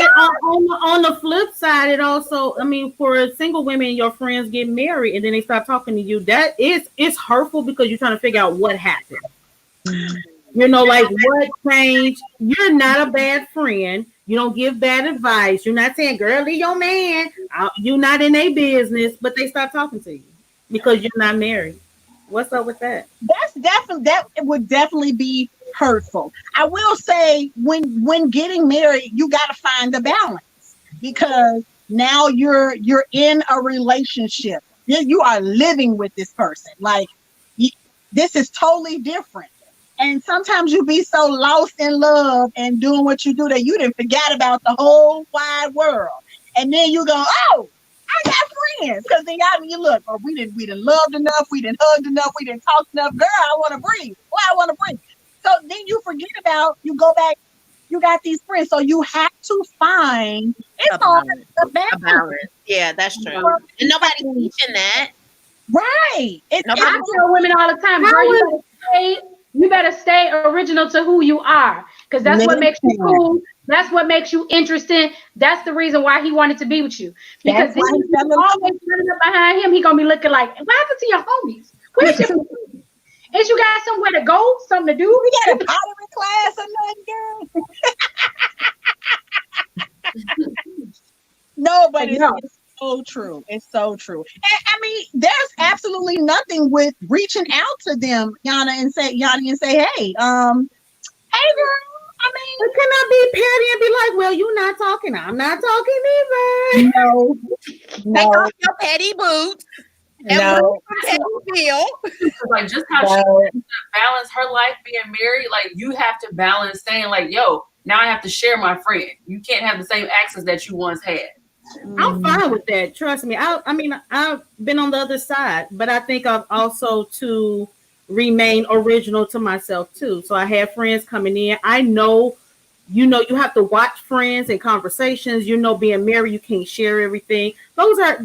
on the flip side, it also, for single women, your friends get married and then they start talking to you. It's hurtful because you're trying to figure out what happened. Like what changed. You're not a bad friend. You don't give bad advice. You're not saying, girl, leave your man. You're not in their business, but they start talking to you because you're not married. What's up with that? That would definitely be hurtful. I will say when getting married, you got to find the balance, because now you're in a relationship. You are living with this person. Like, this is totally different. And sometimes you be so lost in love and doing what you do that you didn't forget about the whole wide world. And then you go, oh, I got friends. Because then you look, oh, we didn't loved enough, we didn't hugged enough, we didn't talked enough. Girl, I want to breathe. Well, I want to breathe. So then you forget about, you go back, you got these friends. So you have to find a balance. Yeah, that's true. And nobody's teaching that. Right. I tell women all the time, girl, you better stay original to who you are, because that's what makes you cool. That's what makes you interesting. That's the reason why he wanted to be with you. Because if you always running up behind him, he gonna be looking like, what happened to your homies? Where's your homies? Is you got somewhere to go, something to do? We got a pottery class or nothing, girl. No, but it's so true. It's so true. And there's absolutely nothing with reaching out to them, Yana, and say, hey, girl. You cannot be petty and be like, well, you're not talking. I'm not talking either. No. Take off your petty boots. No. Like, just how she has to balance her life being married, like, you have to balance saying, like, yo, now I have to share my friend. You can't have the same access that you once had. I'm fine with that. Trust me. I've been on the other side, but I think I've also to remain original to myself too. So I have friends coming in. I know, you have to watch friends and conversations. Being married, you can't share everything. Those are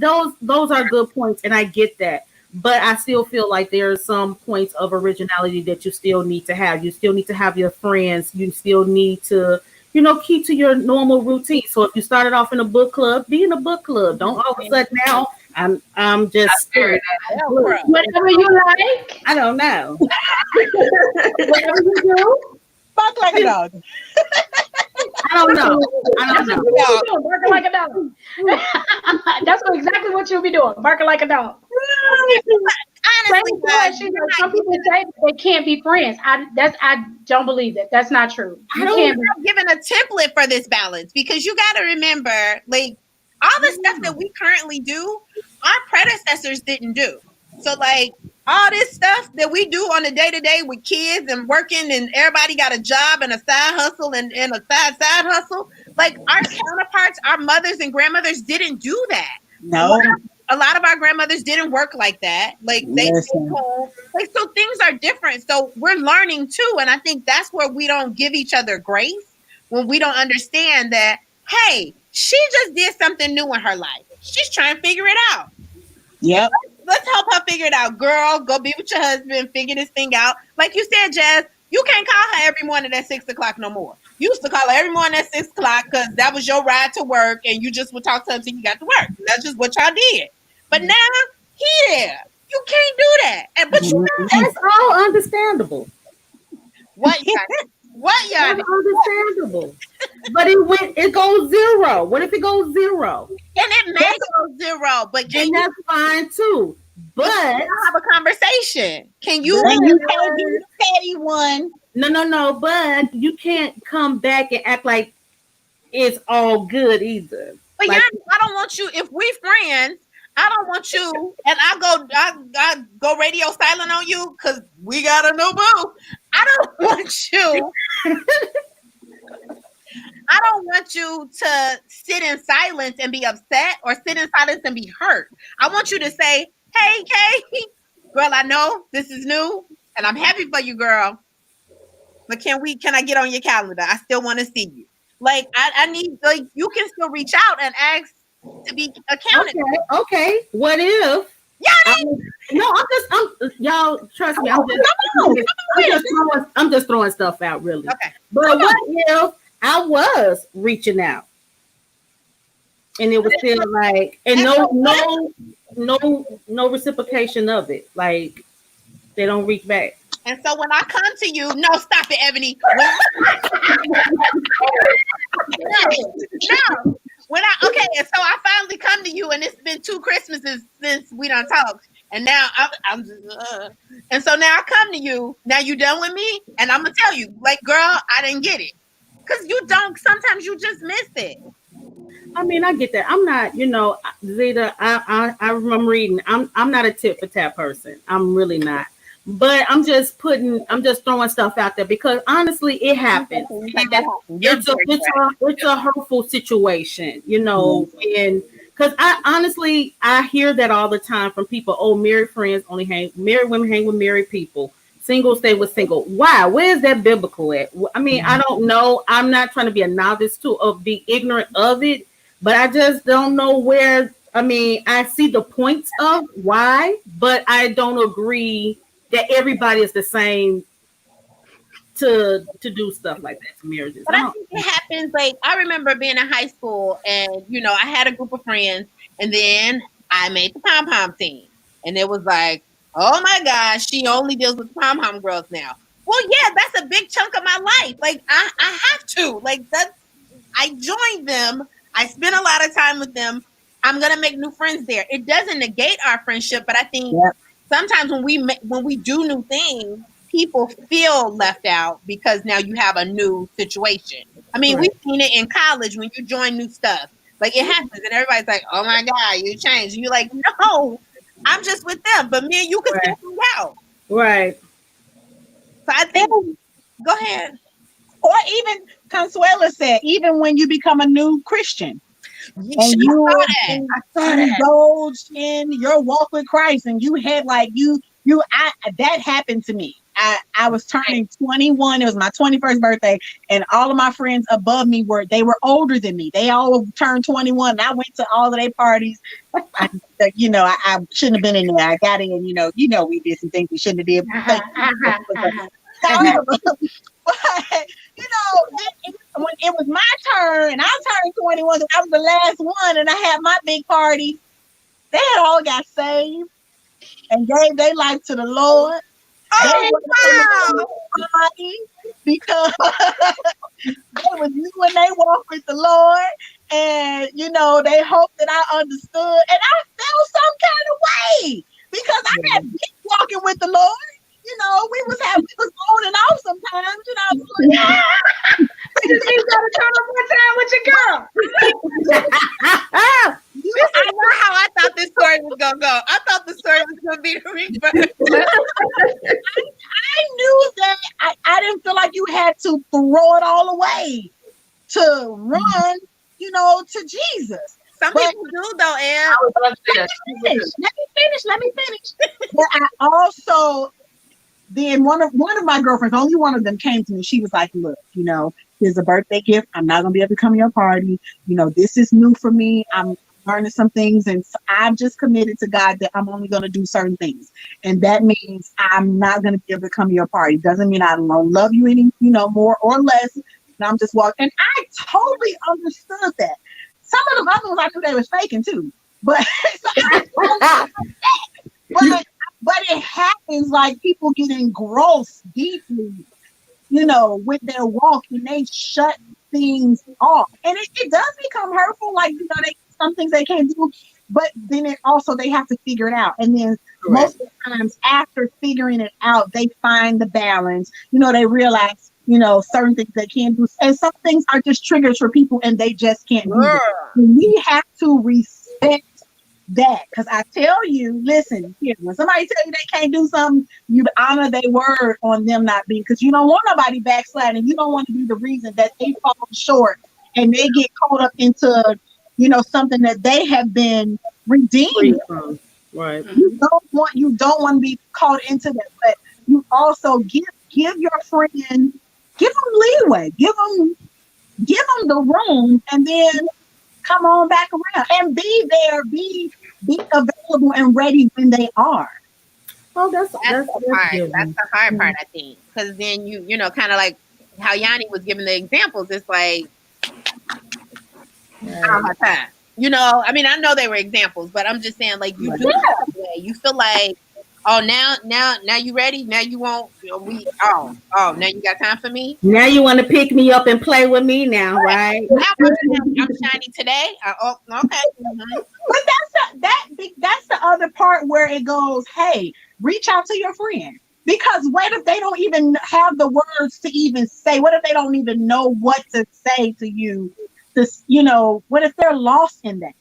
good points, and I get that. But I still feel like there are some points of originality that you still need to have. You still need to have your friends. You still need to, keep to your normal routine. So if you started off in a book club, be in a book club. Don't all of a sudden now I'm just whatever you like. I don't know. Whatever you do, bark like a dog. I don't know. Barking like a dog. That's exactly what you'll be doing. Barking like a dog. Honestly, some people say they can't be friends. I don't believe that. That's not true. I'm giving a template for this balance, because you got to remember, like, all the stuff that we currently do, our predecessors didn't do. So, like, all this stuff that we do on a day-to-day with kids and working, and everybody got a job and a side hustle and a side hustle. Like our counterparts, our mothers and grandmothers didn't do that. No. A lot of our grandmothers didn't work like that. Like they stayed home. Like, so things are different. So we're learning too. And I think that's where we don't give each other grace, when we don't understand that, hey, she just did something new in her life. She's trying to figure it out. Yep. Let's help her figure it out. Girl, go be with your husband, figure this thing out. Like you said, Jazz, you can't call her every morning at 6 o'clock no more. You used to call her every morning at 6 o'clock because that was your ride to work, and you just would talk to her until you got to work. That's just what y'all did. But now he there. You can't do that. And but you That's all understandable. what y'all? What y'all? That's understandable. But it goes zero. What if it goes zero? And it may go zero, but and that's fine too. But have a conversation. Can you? And you can't be the petty one. No. But you can't come back and act like it's all good either. But like, yeah, I don't want you. If we friends, I don't want you. And I go radio silent on you because we got a new boo. I don't want you. I don't want you to sit in silence and be upset, or sit in silence and be hurt. I want you to say, hey, Kay, girl, I know this is new and I'm happy for you, girl. But can I get on your calendar? I still want to see you. Like, I need, like, you can still reach out and ask to be accounted. Okay. What if? Y'all trust me. I'm just throwing stuff out, really. Okay. But what if I was reaching out and it was still like, and no reciprocation of it, like they don't reach back. And so when I come to you, no, stop it, Ebony. No. And so I finally come to you, and it's been 2 Christmases since we done talked, and now I'm just, and so now I come to you. Now you done with me, and I'm gonna tell you, like, girl, I didn't get it, because you don't. Sometimes you just miss it. I mean, I get that. I'm not, Zeta. I remember reading. I'm not a tit for tat person. I'm really not. But I'm just throwing stuff out there because honestly, it happens. It's a hurtful situation, and because I hear that all the time from people. Oh, married women hang with married people. Single stay with single. Why? Where is that biblical at? I mean, I don't know. I'm not trying to be a novice be ignorant of it, but I just don't know where. I mean, I see the points of why, but I don't agree that everybody is the same to do stuff like that to marriages. But I think it happens. Like, I remember being in high school, and I had a group of friends, and then I made the pom pom team, and it was like, oh my gosh, she only deals with pom pom girls now. Well, yeah, that's a big chunk of my life. Like, I have to. Like, I joined them. I spent a lot of time with them. I'm gonna make new friends there. It doesn't negate our friendship, but I think. Yep. Sometimes when we do new things, people feel left out because now you have a new situation. I mean, We've seen it in college when you join new stuff. Like, it happens, and everybody's like, "Oh my God, you changed." And you're like, "No, I'm just with them." But me and you can still hang out. Right. So I think. Go ahead. Or even Consuela said, even when you become a new Christian. And you indulged in your walk with Christ, and you had that happened to me. I was turning 21. It was my 21st birthday, and all of my friends above me were older than me. They all turned 21. And I went to all of their parties. I shouldn't have been in there. I got in. We did some things we shouldn't have did. However, but when it was my turn, and I turned 21, so I was the last one, and I had my big party. They had all got saved and gave their life to the Lord. Because they was new when they walked with the Lord, and they hoped that I understood, and I felt some kind of way because I had been walking with the Lord. We was on and off sometimes. You gotta turn up one time with your girl. I know how I thought this story was gonna go. I thought the story was gonna be the rebirth. I knew that I didn't feel like you had to throw it all away to run, to Jesus. Some But- people do though, Em. I was about to say that. Let me finish. But I also, then one of my girlfriends, only one of them came to me. She was like, look, here's a birthday gift. I'm not going to be able to come to your party. This is new for me. I'm learning some things. And so I've just committed to God that I'm only going to do certain things. And that means I'm not going to be able to come to your party. Doesn't mean I don't love you any, more or less. And I'm just walking. And I totally understood that. Some of the other ones I knew they was faking too. But, but it happens like people get engrossed deeply, with their walk and they shut things off. And it does become hurtful. Like, some things they can't do, but then they have to figure it out. And then most of the times after figuring it out, they find the balance. They realize, certain things they can't do. And some things are just triggers for people and they just can't do it. We have to respect that. Because I tell you, listen, when somebody tell you they can't do something, you honor their word on them not being, because you don't want nobody backsliding. You don't want to be the reason that they fall short and they get caught up into, something that they have been redeemed from. Right. You don't want to be caught into that, but you also give your friend, give them leeway, give them the room, and then come on back around and be there, be available and ready when they are. Oh, that's the part. good. That's the hard part, I think, because then you kind of like how Yanni was giving the examples. It's like I don't have time. I mean, I know they were examples, but I'm just saying, like, you do it that way. You feel like, oh, now you ready? Now you won't. Now you got time for me? Now you want to pick me up and play with me now, right? Now I'm shiny today. Okay. Mm-hmm. But that's the other part where it goes, hey, reach out to your friend. Because what if they don't even have the words to even say? What if they don't even know what to say to you? What if they're lost in that?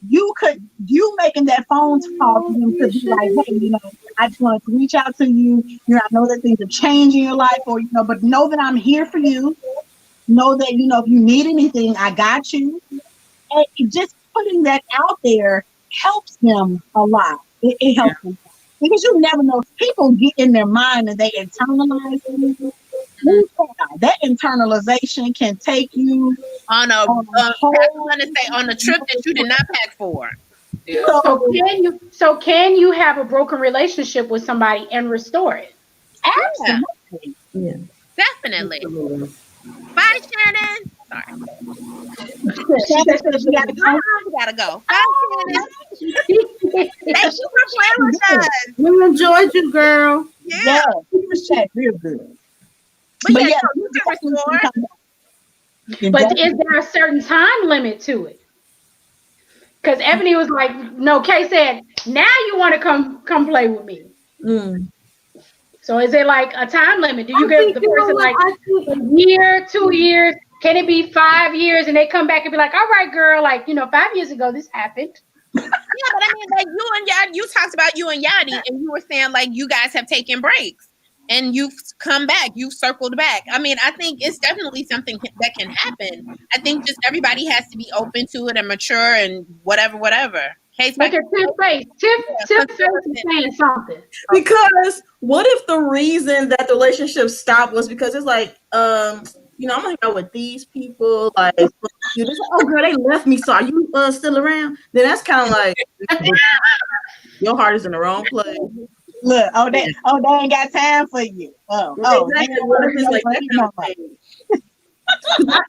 You making that phone call to them could be like, hey, I just wanted to reach out to you. I know that things have changed in your life, or but know that I'm here for you. Know that if you need anything, I got you. And just putting that out there helps them a lot. It helps them because you never know. People get in their mind and they internalize things. That internalization can take you on a trip that you did not pack for. Yeah. So can you have a broken relationship with somebody and restore it? Absolutely. Yeah. Definitely. Bye, Shannon. Sorry. You gotta go. Bye, Shannon. Thank you for playing with us. We enjoyed you, girl. Yeah. It was chat real good. But yeah, you can restore. But is there a certain time limit to it? Because Ebony was like, no, Kay said, now you want to come play with me. So is it like a time limit? Do you give the person like a year, 2 years? Can it be 5 years and they come back and be like, all right, girl, 5 years ago this happened? Yeah, but I mean, like you talked about you and Yadi, and you were saying like you guys have taken breaks. And you've come back, you've circled back. I mean, I think it's definitely something that can happen. I think just everybody has to be open to it and mature and whatever. Case Look at Tiff face. Tiff face is saying something. Because what if the reason that the relationship stopped was because it's like, I'm gonna hang out with these people. Like, oh girl, they left me. So are you still around? Then that's kind of like your heart is in the wrong place. Look, they ain't got time for you. Exactly. What if it's like that kind of thing?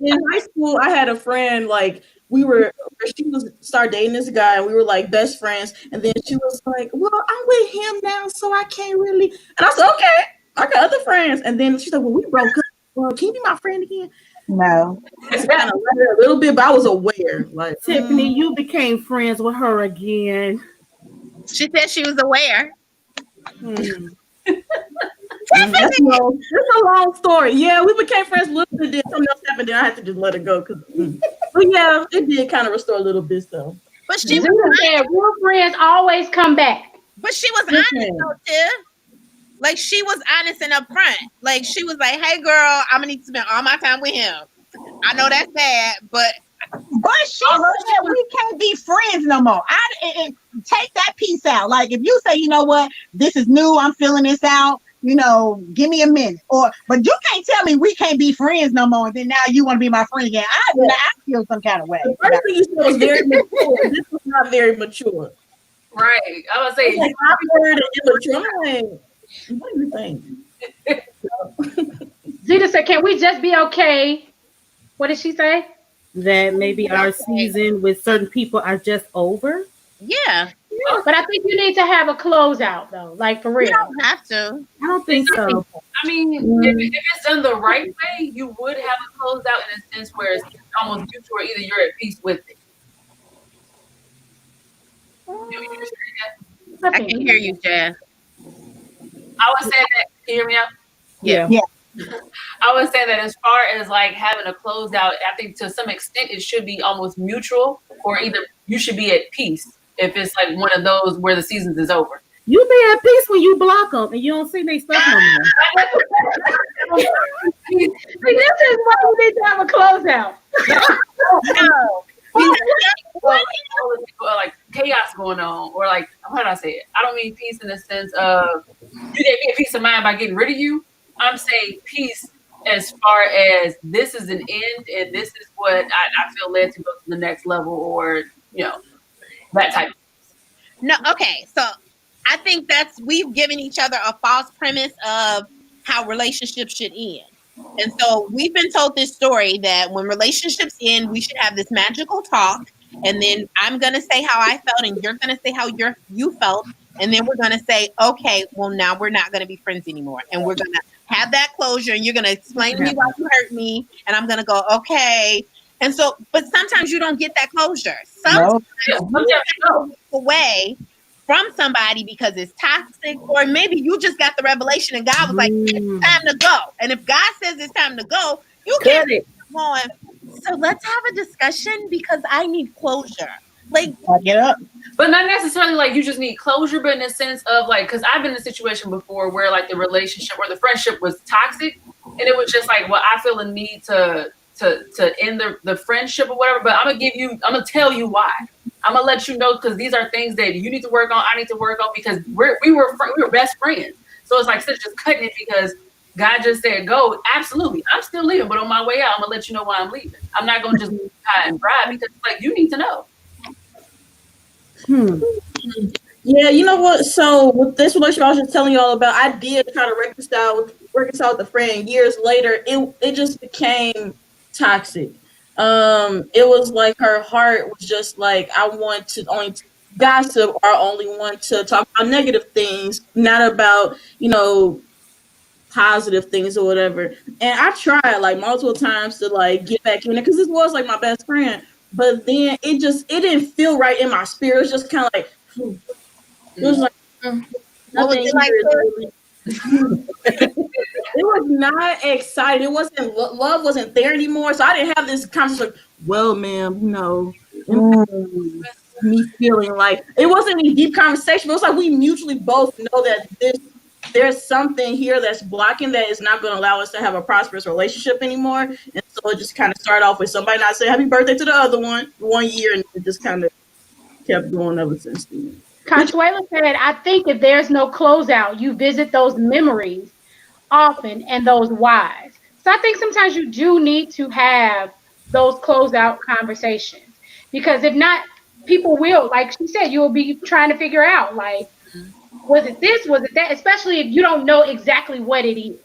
In high school, I had a friend, like, she was start dating this guy, and we were like best friends. And then she was like, well, I'm with him now, so I can't really. And I said, okay, I got other friends. And then she's like, well, we broke up. Well, can you be my friend again? No. It's kind of a little bit, but I was aware. Like, Tiffany, you became friends with her again. She said she was aware. It's a long story. Yeah, we became friends a little bit. Then something else happened. Then I had to just let it go. But yeah, it did kind of restore a little bit though. But she said real friends always come back. But she was honest though, Tiff. Like she was honest and upfront. Like she was like, "Hey, girl, I'm gonna need to spend all my time with him. I know that's bad, but she said we can't be friends no more. Take that piece out. Like if you say, you know what, this is new, I'm feeling this out. You know, give me a minute. But you can't tell me we can't be friends no more. And then now you want to be my friend again. I feel some kind of way. The first thing you said was very mature. This was not very mature. Right. I was saying like awkward and immature. What do you think? Zita said, "Can we just be okay?" What did she say? That maybe our season with certain people are just over. Yeah. But I think you need to have a closeout though, like for real. You don't have to. I don't think so. I mean, if it's done the right way, you would have a closeout in a sense where it's almost mutual, or either you're at peace with it. I can hear you, Jazz. I was saying that. Can you hear me out? Yeah. I was saying that as far as like having a closeout, I think to some extent it should be almost mutual, or either you should be at peace if it's like one of those where the seasons is over. You be at peace when you block them and you don't see their stuff no more. See, this is why you need to have a closeout. No. Like chaos going on, or like, how did I say it? I don't mean peace in the sense of you get me a peace of mind by getting rid of you. I'm saying peace as far as this is an end and this is what I feel led to go to the next level, or that type of No, okay. So I think we've given each other a false premise of how relationships should end. And so we've been told this story that when relationships end, we should have this magical talk. And then I'm going to say how I felt and you're going to say how you felt. And then we're going to say, okay, well, now we're not going to be friends anymore. And we're going to have that closure and you're going to explain to me why you hurt me. And I'm going to go, okay. And so, but sometimes you don't get that closure. Sometimes you walk away from somebody because it's toxic, or maybe you just got the revelation and God was like, it's time to go. And if God says it's time to go, you can't keep going. So let's have a discussion because I need closure. Like, get up. But not necessarily like you just need closure, but in the sense of like, because I've been in a situation before where like the relationship or the friendship was toxic, and it was just like, well, I feel a need to end the friendship or whatever, but I'm gonna tell you why. I'm gonna let you know because these are things that you need to work on, I need to work on, because we were best friends. So it's like instead of just cutting it because God just said go, absolutely, I'm still leaving, but on my way out, I'm gonna let you know why I'm leaving. I'm not gonna just leave high and dry because like you need to know. Yeah, you know what? So with this relationship I was just telling you all about, I did try to reconcile with the friend. Years later, it just became toxic. It was like her heart was just like, I want to only gossip or only want to talk about negative things, not about, positive things or whatever. And I tried like multiple times to like get back in it because this was like my best friend. But then it didn't feel right in my spirit. It was just kind of like, it was like, what was it like? It was not exciting. It wasn't, love wasn't there anymore. So I didn't have this conversation like, well, ma'am, me feeling like it wasn't any deep conversation. It was like we mutually both know that there's something here that's blocking that is not going to allow us to have a prosperous relationship anymore. And so it just kind of started off with somebody not saying happy birthday to the other one 1 year, and it just kind of kept going ever since then. Consuela said, I think if there's no closeout, you visit those memories often and those whys. So I think sometimes you do need to have those closeout conversations, because if not, people will, like she said, you'll be trying to figure out like, was it this, was it that, especially if you don't know exactly what it is,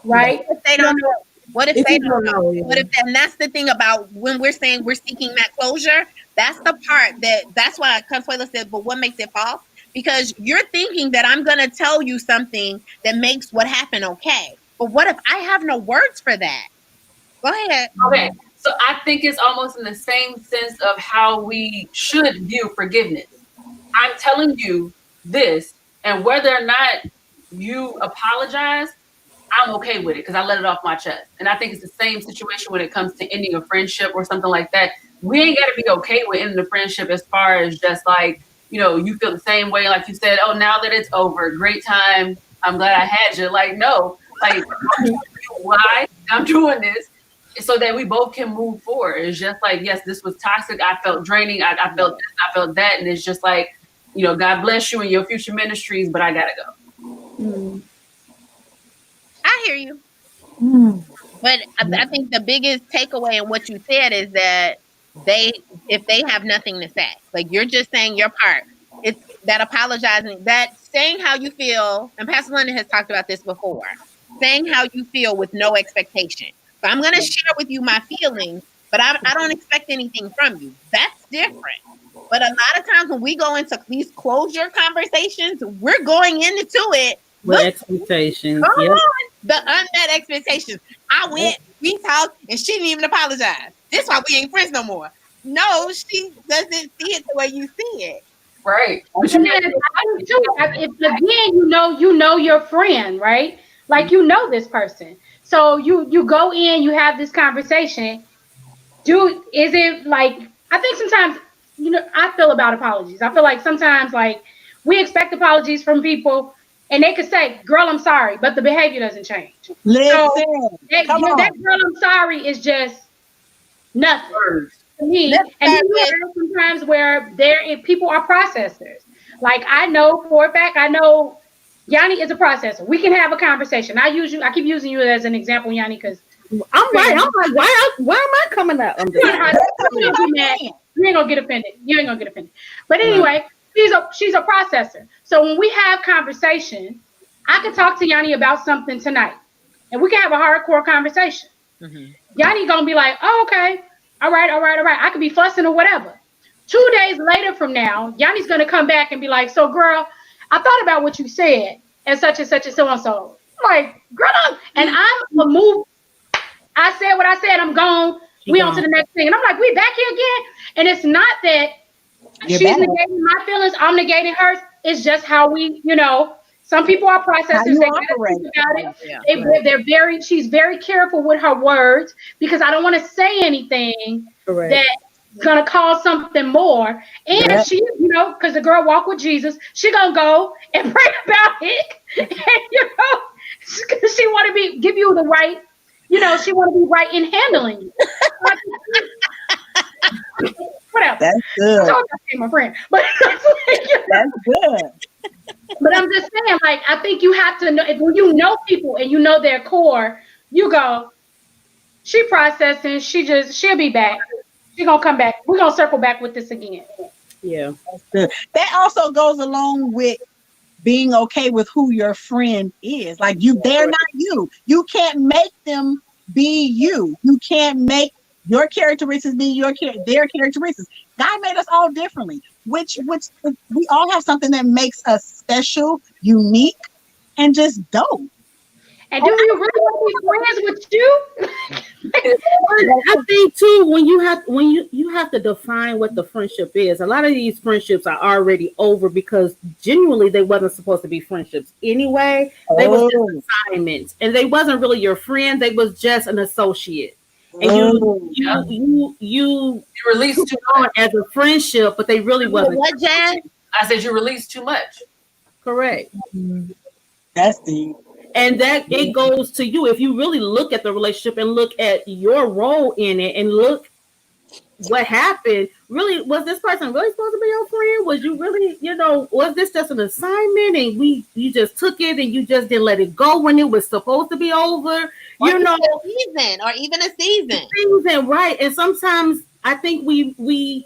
right? If they don't know. What if they don't know? What if, and that's the thing about when we're saying we're seeking that closure, that's the part that's why Consuela said, but what makes it false? Because you're thinking that I'm going to tell you something that makes what happened okay. But what if I have no words for that? Go ahead. Okay. So I think it's almost in the same sense of how we should view forgiveness. I'm telling you this, and whether or not you apologize, I'm okay with it because I let it off my chest. And I think it's the same situation when it comes to ending a friendship or something like that. We ain't got to be okay with ending the friendship as far as just like you feel the same way. Like you said, oh, now that it's over, great time. I'm glad I had you. Like, no, like, why I'm doing this so that we both can move forward. It's just like, yes, this was toxic. I felt draining. I felt this, I felt that. And it's just like, God bless you and your future ministries, but I got to go. I hear you. But I think the biggest takeaway in what you said is that if they have nothing to say, like you're just saying your part, it's that apologizing, that saying how you feel, and Pastor London has talked about this before, saying how you feel with no expectation. So I'm going to share with you my feelings, but I don't expect anything from you. That's different. But a lot of times when we go into these closure conversations, we're going into it with expectations. Come on, the unmet expectations. I went, we talked, and she didn't even apologize. This is why we ain't friends no more. No, she doesn't see it the way you see it. Right. But if again, you know your friend, right? Like you know this person. So you go in, you have this conversation. Is it like, I think sometimes, I feel about apologies. I feel like sometimes like we expect apologies from people and they could say, girl, I'm sorry, but the behavior doesn't change. Listen, so that girl, I'm sorry is just nothing to me. And you have sometimes where people are processors. Like I know for a fact, Yanni is a processor. We can have a conversation. I keep using you as an example, Yanni, because I'm like, why am I coming up? I'm just you ain't gonna get offended. But anyway, she's a processor. So when we have conversation, I can talk to Yanni about something tonight, and we can have a hardcore conversation. Yanni gonna be like, oh, okay, all right. I could be fussing or whatever. 2 days later from now, Yanni's gonna come back and be like, so girl, I thought about what you said and such and so and so. I'm like, girl, and I'm gonna move. I said what I said. I'm gone. We on to the next thing. And I'm like, we back here again. And it's not that she's negating my feelings. I'm negating hers. It's just how we, some people are processors. They think about it. She's very careful with her words because I don't want to say anything that's gonna cause something more. And she, because the girl walk with Jesus, she gonna go and pray about it. And she want to give you the right. She want to be right in handling you. Whatever. That's good. I told you, my friend. But that's good. But I'm just saying, like, I think you have to know, when you know people and you know their core, you go, she processing, she'll be back. She's going to come back. We're going to circle back with this again. Yeah. That's good. That also goes along with being okay with who your friend is. Like they're not you. You can't make them be you. You can't make your characteristics be their characteristics. God made us all differently, which we all have something that makes us special, unique, and just dope. And do you really want to be friends with you? I think too, when you have to define what the friendship is. A lot of these friendships are already over because genuinely they wasn't supposed to be friendships anyway. They was just assignments, and they wasn't really your friend. They was just an associate. And you released too much as a friendship, but they really wasn't. What, Jan? I said you released too much. Correct. That's the. And that it goes to you. If you really look at the relationship and look at your role in it and look what happened, really, was this person really supposed to be your friend? Was you really, was this just an assignment and you just took it and you just didn't let it go when it was supposed to be over? Or even a season. Right. And sometimes I think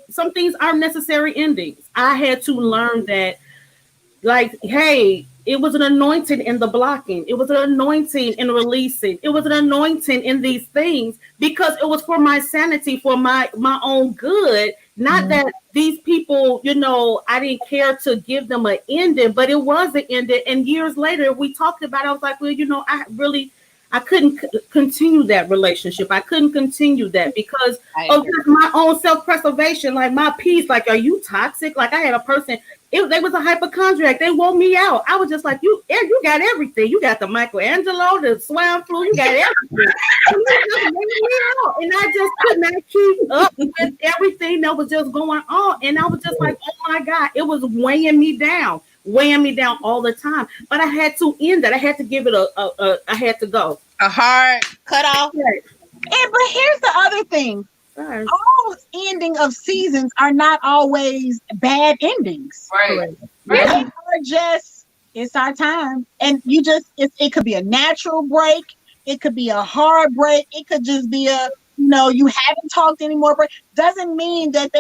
some things are necessary endings. I had to learn that, like, hey, it was an anointing in the blocking. It was an anointing in releasing. It was an anointing in these things because it was for my sanity, for my own good. Not that these people, I didn't care to give them an ending, but it was an ending. And years later, we talked about it. I was like, well, I couldn't continue that relationship. I couldn't continue that because of just my own self-preservation, like my peace. Like, are you toxic? Like I had a person They was a hypochondriac. They wore me out. I was just like, you got everything. You got the Michelangelo, the swine flu. You got everything. And you just wore me out. And I just could not keep up with everything that was just going on. And I was just like, oh my God, it was weighing me down all the time. But I had to end that. I had to give it I had to go. A hard cutoff. But here's the other thing. All ending of seasons are not always bad endings. Right. They are just, it's our time. And it could be a natural break. It could be a hard break. It could just be you haven't talked anymore. But doesn't mean that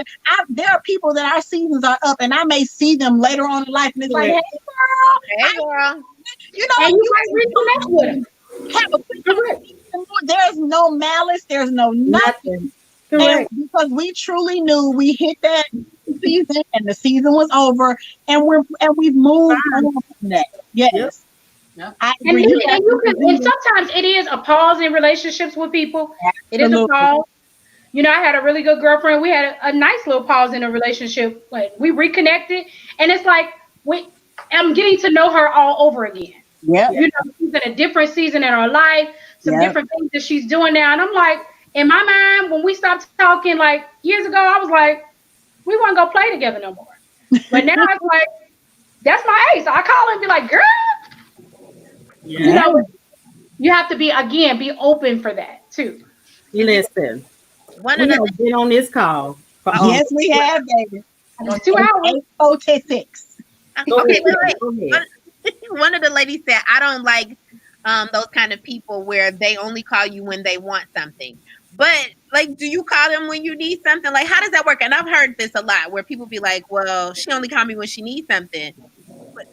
there are people that our seasons are up and I may see them later on in life and it's like, hey girl. And you might reconnect with them. There's no malice. There's no nothing. And because we truly knew we hit that season and the season was over, and we've moved on from that. Yes. Yep. I agree. And sometimes it is a pause in relationships with people. It is a pause. I had a really good girlfriend. We had a nice little pause in a relationship. Like we reconnected, and it's like I'm getting to know her all over again. Yeah. She's in a different season in her life, some different things that she's doing now. And I'm like, in my mind, when we stopped talking like years ago, I was like, we won't go play together no more. But now it's like, that's my ace. I call her and be like, girl, you have to be open for that too. Listen, we have been on this call. Yes, we have, baby. 2 hours. 8:46. Okay, wait. One of the ladies said, I don't like those kind of people where they only call you when they want something. But like, do you call them when you need something? Like, how does that work? And I've heard this a lot where people be like, well, she only call me when she needs something. But,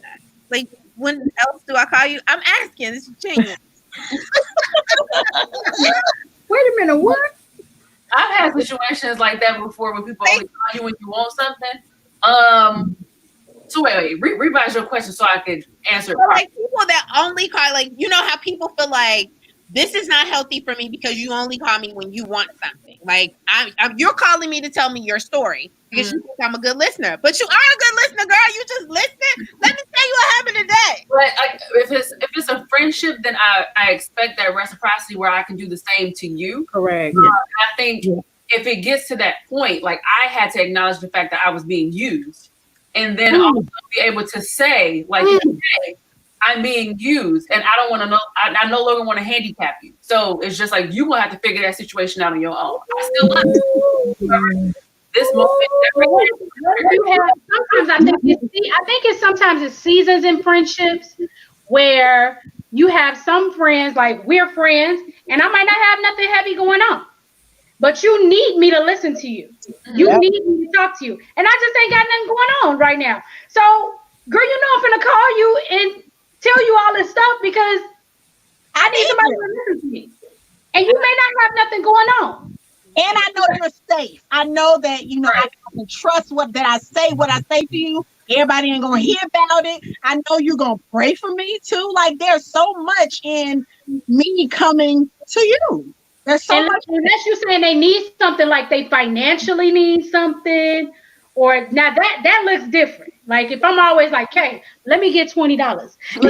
like, when else do I call you? I'm asking. This is genuine. Wait a minute, what? I've had situations like that before where people only call you when you want something. So wait, revise your question so I could answer it. Like people that only call, like, how people feel like this is not healthy for me because you only call me when you want something. Like you're calling me to tell me your story because you think I'm a good listener, but you are a good listener, girl. You just listen. Let me tell you what happened today. But if it's a friendship, then I expect that reciprocity where I can do the same to you. Correct. I think if it gets to that point, like I had to acknowledge the fact that I was being used. And then also be able to say, like, hey, I'm being used, and I don't want to know. I no longer want to handicap you. So it's just like you will have to figure that situation out on your own. I still love you. This moment. Sometimes I think it's seasons in friendships where you have some friends, like we're friends, and I might not have nothing heavy going on. But you need me to listen to you. You need me to talk to you. And I just ain't got nothing going on right now. So, girl, I'm finna call you and tell you all this stuff because I need somebody to listen to me. And you may not have nothing going on. And I know you're safe. I know that, I can trust what I say to you. Everybody ain't gonna hear about it. I know you're gonna pray for me too. Like there's so much in me coming to you. There's so much. Unless you're saying they need something, like they financially need something, or now that looks different. Like if I'm always like, "Hey, let me get $20." So the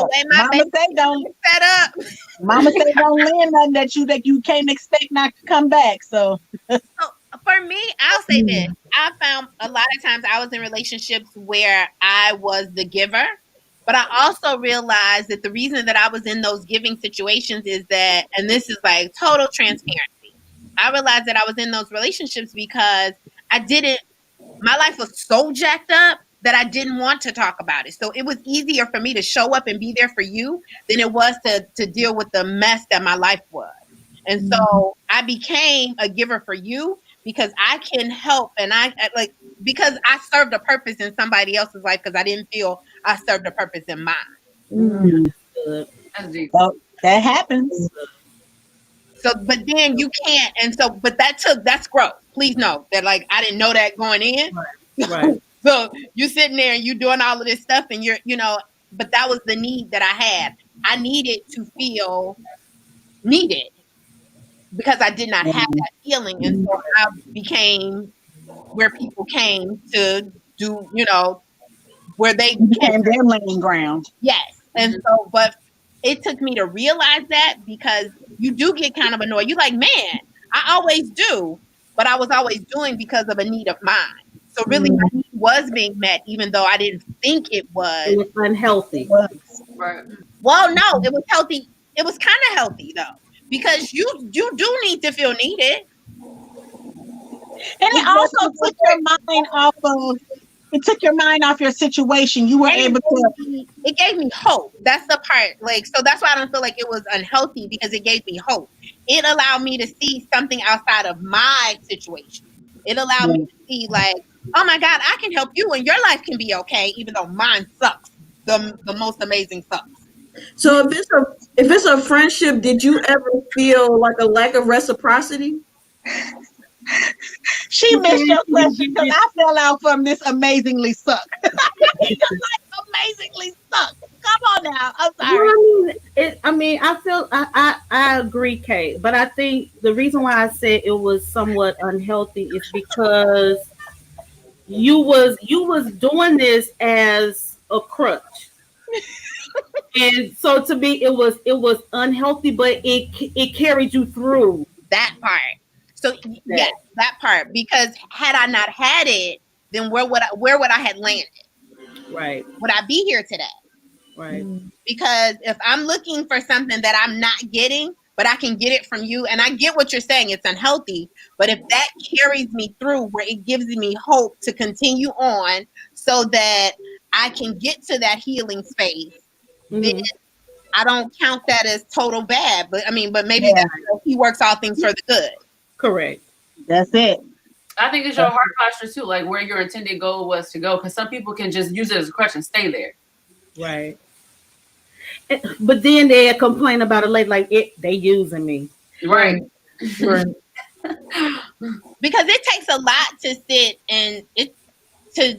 way my Mama say don't set up. Mama say don't lend nothing that you can't expect not to come back. So for me, I'll say this. I found a lot of times I was in relationships where I was the giver. But I also realized that the reason that I was in those giving situations is that, and this is like total transparency, I realized that I was in those relationships because my life was so jacked up that I didn't want to talk about it. So it was easier for me to show up and be there for you than it was to deal with the mess that my life was. And so I became a giver for you because I can help, and because I served a purpose in somebody else's life because I didn't feel I served a purpose in mine. Well, that happens. So, but then you can't, and so, but that's growth. Please know that, like, I didn't know that going in. Right. So you sitting there and you doing all of this stuff, and you're, but that was the need that I had. I needed to feel needed because I did not have that feeling, and so I became where people came to do, where they became their landing ground. Yes. And so, but it took me to realize that, because you do get kind of annoyed. You're like, man, I always do, but I was always doing because of a need of mine. So really, my need was being met, even though I didn't think it was. It was unhealthy. Right. Well, no, it was healthy. It was kind of healthy though, because you do need to feel needed. And it also took your mind off of. It took your mind off your situation. You were able to. It gave me hope. That's the part. So that's why I don't feel like it was unhealthy, because it gave me hope. It allowed me to see something outside of my situation. It allowed me to see, oh my God, I can help you and your life can be okay, even though mine sucks. The most amazing sucks. So if it's a friendship, did you ever feel like a lack of reciprocity? She missed your question because I fell out from this amazingly suck. Amazingly suck. Come on now. I'm sorry. I agree, Kate. But I think the reason why I said it was somewhat unhealthy is because you was doing this as a crutch. And so to me, it was unhealthy, but it carried you through that part. So yes, that part. Because had I not had it, then where would I have landed? Right. Would I be here today? Right. Because if I'm looking for something that I'm not getting, but I can get it from you, and I get what you're saying, it's unhealthy, but if that carries me through where it gives me hope to continue on so that I can get to that healing space, then I don't count that as total bad. But maybe that's he works all things for the good. Correct. That's it. I think it's your heart posture too, like where your intended goal was to go. Because some people can just use it as a crutch and stay there. Right. But then they complain about it later, like they using me. Right. Right. Because it takes a lot to sit and to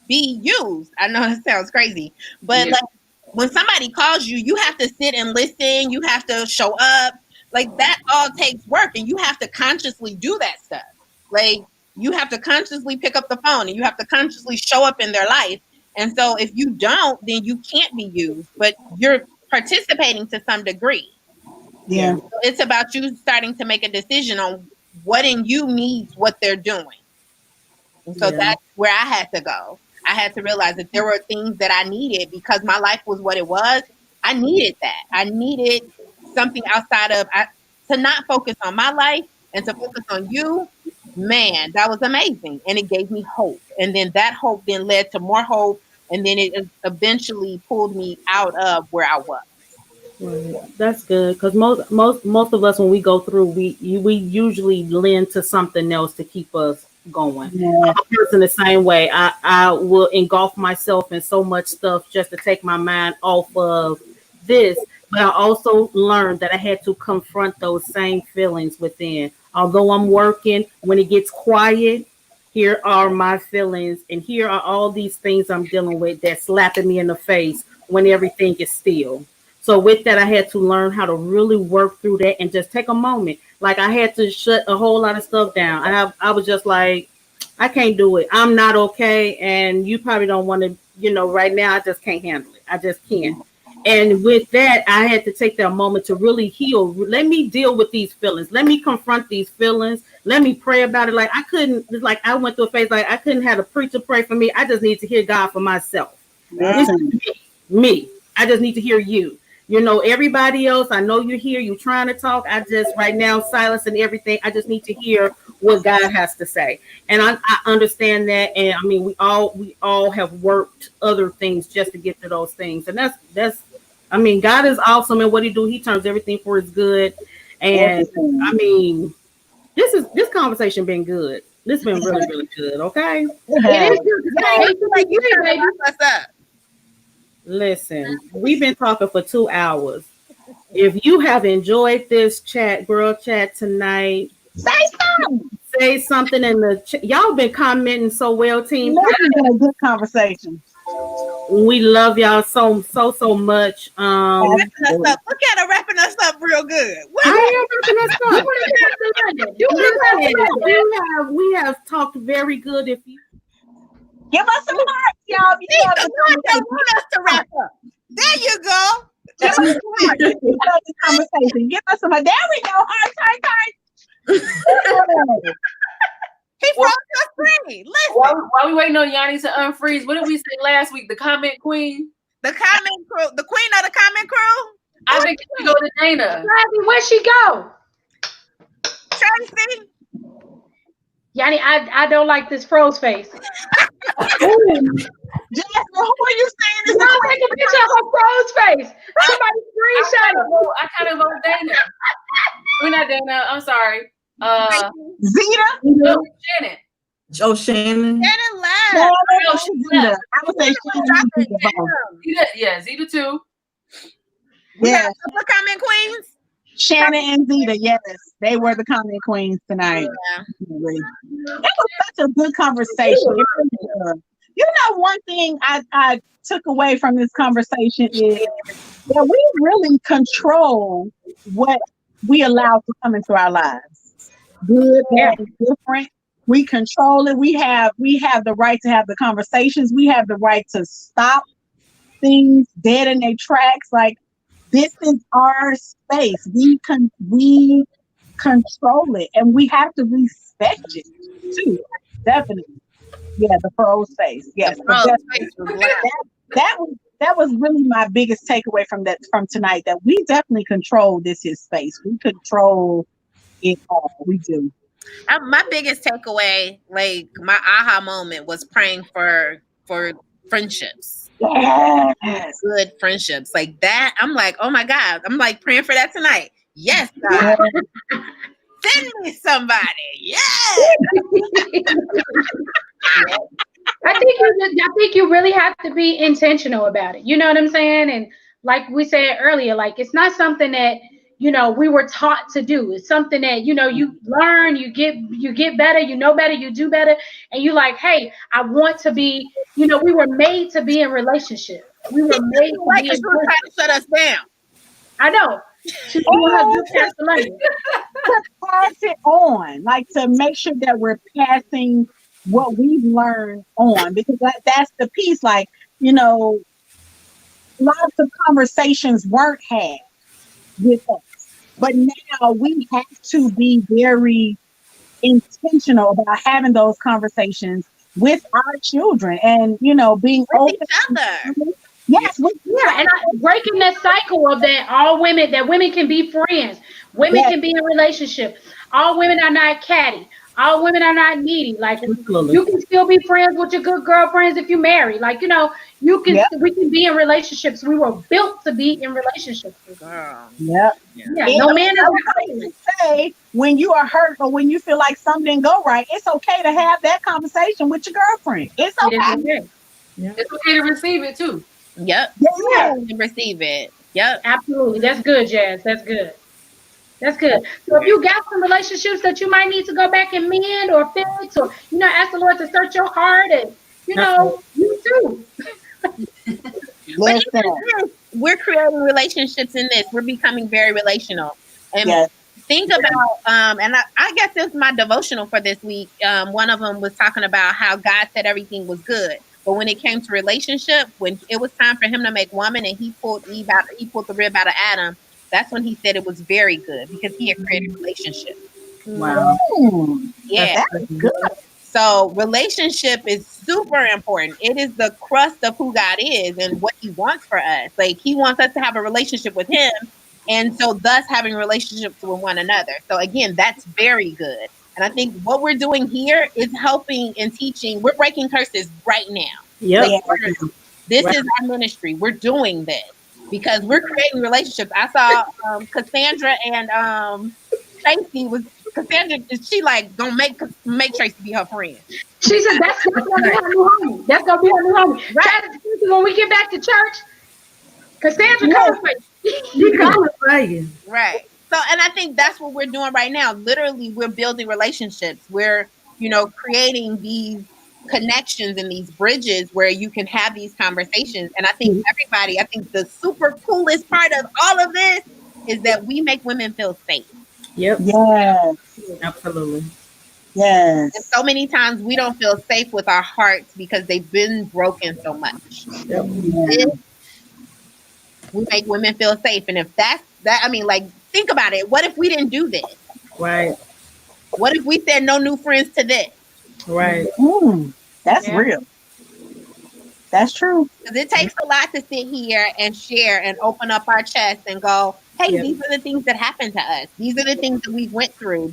be used. I know it sounds crazy, but when somebody calls you, you have to sit and listen. You have to show up. That all takes work, and you have to consciously do that stuff. You have to consciously pick up the phone, and you have to consciously show up in their life. And so if you don't, then you can't be used, but you're participating to some degree. Yeah. So it's about you starting to make a decision on what in you needs what they're doing. And so that's where I had to go. I had to realize that there were things that I needed because my life was what it was. I needed that. I needed something outside of to not focus on my life and to focus on you. Man, that was amazing. And it gave me hope. And then that hope then led to more hope. And then it eventually pulled me out of where I was. Right. That's good, because most of us, when we go through, we usually lend to something else to keep us going. I'm a person the same way. I will engulf myself in so much stuff just to take my mind off of this. But I also learned that I had to confront those same feelings within. Although I'm working, when it gets quiet, here are my feelings, and here are all these things I'm dealing with that's slapping me in the face when everything is still. So with that, I had to learn how to really work through that and just take a moment. I had to shut a whole lot of stuff down. I was just like, I can't do it. I'm not okay. And you probably don't want to, right now, I just can't handle it. I just can't. And with that, I had to take that moment to really heal. Let me deal with these feelings. Let me confront these feelings. Let me pray about it. I went through a phase, I couldn't have a preacher pray for me. I just need to hear God for myself. This is me. I just need to hear you. Everybody else, I know you're here. You're trying to talk. I just right now, silence and everything. I just need to hear what God has to say. And I understand that. And we all have worked other things just to get to those things. And that's God is awesome in what he do. He turns everything for his good. And this conversation been good. This been really, really good. Okay. It is good. What's up? Listen, we've been talking for 2 hours. If you have enjoyed this girl chat tonight, say something in the y'all been commenting so well, team. It's been a good conversation. We love y'all so much. Wrapping us up. Look at her wrapping us up real good. What? I am wrapping us up. We have talked very good. If you give us some hearts, y'all. Don't want us to wrap up. There you go. Give us some hearts. The conversation. Give us some. There we go. Hearts. He froze our screen. Listen. While we waiting on Yanni to unfreeze, what did we say last week? The comment queen? The comment crew. The queen of the comment crew? I think we go to Dana. Where'd she go? Tracy? Yanni, I don't like this froze face. Jasmine, who are you saying is no, take a picture of her froze face. Somebody screenshot it. I kind of vote Dana. We're not Dana. I'm sorry. Zeta? No, Shannon. Oh, Shannon. Shannon left. I would say Shannon. Yeah, Zeta too. Yeah. The comment queens? Shannon and Zeta, yes. They were the comment queens tonight. Yeah. That was such a good conversation. You know, one thing I took away from this conversation is that we really control what we allow to come into our lives. Good, bad, and different. We control it. We have the right to have the conversations. We have the right to stop things dead in their tracks. Like, this is our space. We control it, and we have to respect it too. Definitely. Yeah, the froze face. Yes, that was really my biggest takeaway from tonight. That we definitely control this his space. We control it all. We do. My biggest takeaway, like my aha moment, was praying for friendships. Yes. Good friendships like that. I'm like, oh my God. I'm like praying for that tonight. Yes, God. Send me somebody. Yes. I think you really have to be intentional about it. You know what I'm saying? And like we said earlier, like it's not something that, you know, we were taught to do. It's something that, you know, you learn, you get better, you know better, you do better. And you like, hey, I want to be, you know, we were made to be in relationship. We were made to be in trying to shut us down. I know. She's doing her good Castellani. To pass it on, like to make sure that we're passing what we've learned on, because that's the piece. Like, you know, lots of conversations weren't had with us, but now we have to be very intentional about having those conversations with our children, and you know, being with open each other. Yes, and breaking that cycle of that women can be friends, women can be in relationship. All women are not catty. All women are not needy. Like you can still be friends with your good girlfriends if you marry. Like, you know, we can be in relationships. We were built to be in relationships. Girl. Yeah. No man is say when you are hurt or when you feel like something didn't go right, it's okay to have that conversation with your girlfriend. It's okay. It's okay to receive it too. Yep. Yeah. Receive it. Yep. Absolutely. That's good, Jazz. That's good. That's good. So if you got some relationships that you might need to go back and mend or fix, or, you know, ask the Lord to search your heart, and, you know, you too. We're creating relationships in this. We're becoming very relational. And think about, and I guess this is my devotional for this week. One of them was talking about how God said everything was good. But when it came to relationship, when it was time for him to make woman and he pulled the rib out of Adam, that's when he said it was very good because he had created relationship. Wow. Yeah. That's good. So relationship is super important. It is the crust of who God is and what he wants for us. Like he wants us to have a relationship with him. And so thus having relationships with one another. So again, that's very good. And I think what we're doing here is helping and teaching. We're breaking curses right now. Yep. This is our ministry. We're doing this because we're creating relationships. I saw Cassandra and Tracy was Cassandra. She like gonna make Tracy be her friend. She said that's gonna be her new homie. That's gonna be her new homie. Right. When we get back to church, Cassandra comes with right. So, and I think that's what we're doing right now. Literally, we're building relationships. We're, you know, creating these connections and these bridges where you can have these conversations. And I think I think the super coolest part of all of this is that we make women feel safe. Yep. Yes. Absolutely. Yes. And so many times we don't feel safe with our hearts because they've been broken so much. Yep. We make women feel safe. And if that's that, I mean, like, think about it. What if we didn't do this? Right. What if we said no new friends to this? Right. That's real. That's true. Because it takes a lot to sit here and share and open up our chest and go, hey, these are the things that happened to us. These are the things that we went through.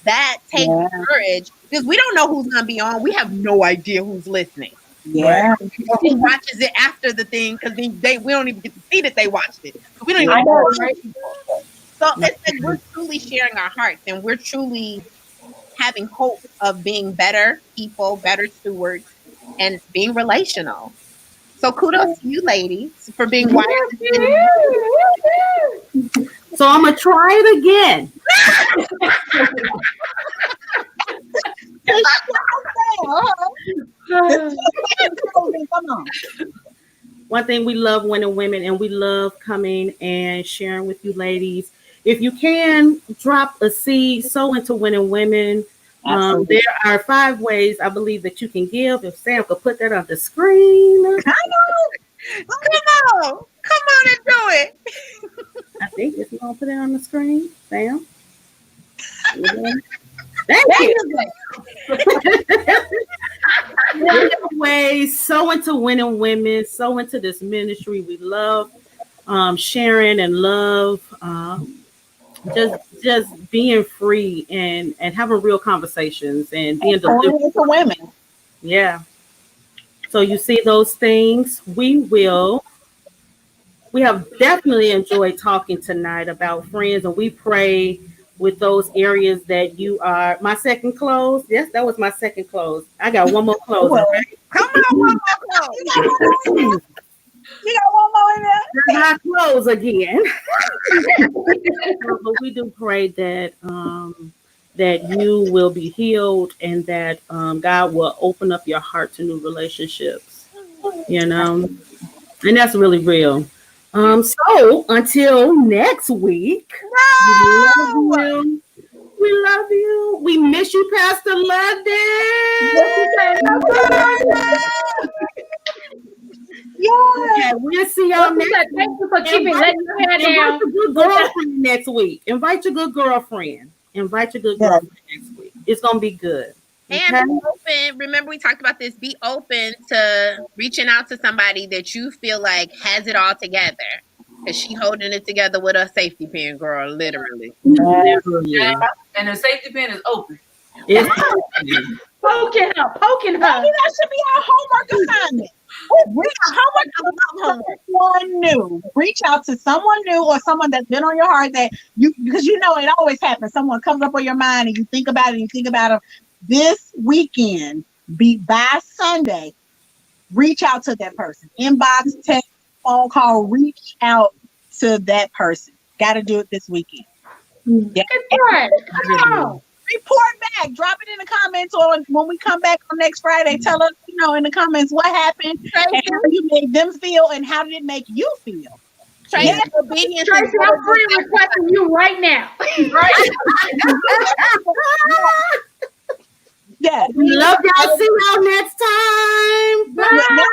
That takes courage because we don't know who's going to be on. We have no idea who's listening. Yeah. Right? Who watches it after the thing because we don't even get to see that they watched it. We don't even know. Right? So it's like we're truly sharing our hearts and we're truly having hope of being better people, better stewards, and being relational. So kudos to you ladies for being wired. So I'm gonna try it again. Come on. One thing we love women, and we love coming and sharing with you ladies. If you can drop a seed, sow into Winning Women. There are 5 ways I believe that you can give. If Sam could put that on the screen. Come on and do it. I think it's gonna put it on the screen, Sam. Thank you. Ways, sow into Winning Women, sow into this ministry. We love sharing and love just being free and having real conversations and being deliberate for women. Yeah. So you see those things. We have definitely enjoyed talking tonight about friends, and we pray with those areas that you are. My second close. Yes, that was my second close. I got one more close. Right? Come on, one more close. You got one more in there? I close again. But we do pray that that you will be healed and that God will open up your heart to new relationships. And that's really real. So until next week, we love you. We miss you, Pastor London. Yeah, we'll see y'all next week. Thank you for keeping letting your hair down. Invite your good girlfriend next week. Invite your good girlfriend next week. It's gonna be good. And be open. Remember, we talked about this. Be open to reaching out to somebody that you feel like has it all together. Because she holding it together with a safety pin, girl, literally. Yeah. And the safety pin is open. It's poking her. Maybe that should be our homework assignment. Reach out to someone new or someone that's been on your heart that because it always happens. Someone comes up on your mind and you think about them. This weekend, by Sunday, reach out to that person. Inbox, text, phone call, reach out to that person. Got to do it this weekend. Yeah. Report back. Drop it in the comments, or when we come back on next Friday, tell us, in the comments what happened, and how you made them feel, and how did it make you feel. Tracy, Tracy, I'm free requesting you right now. Right. Yeah. We love y'all. See y'all next time. Bye.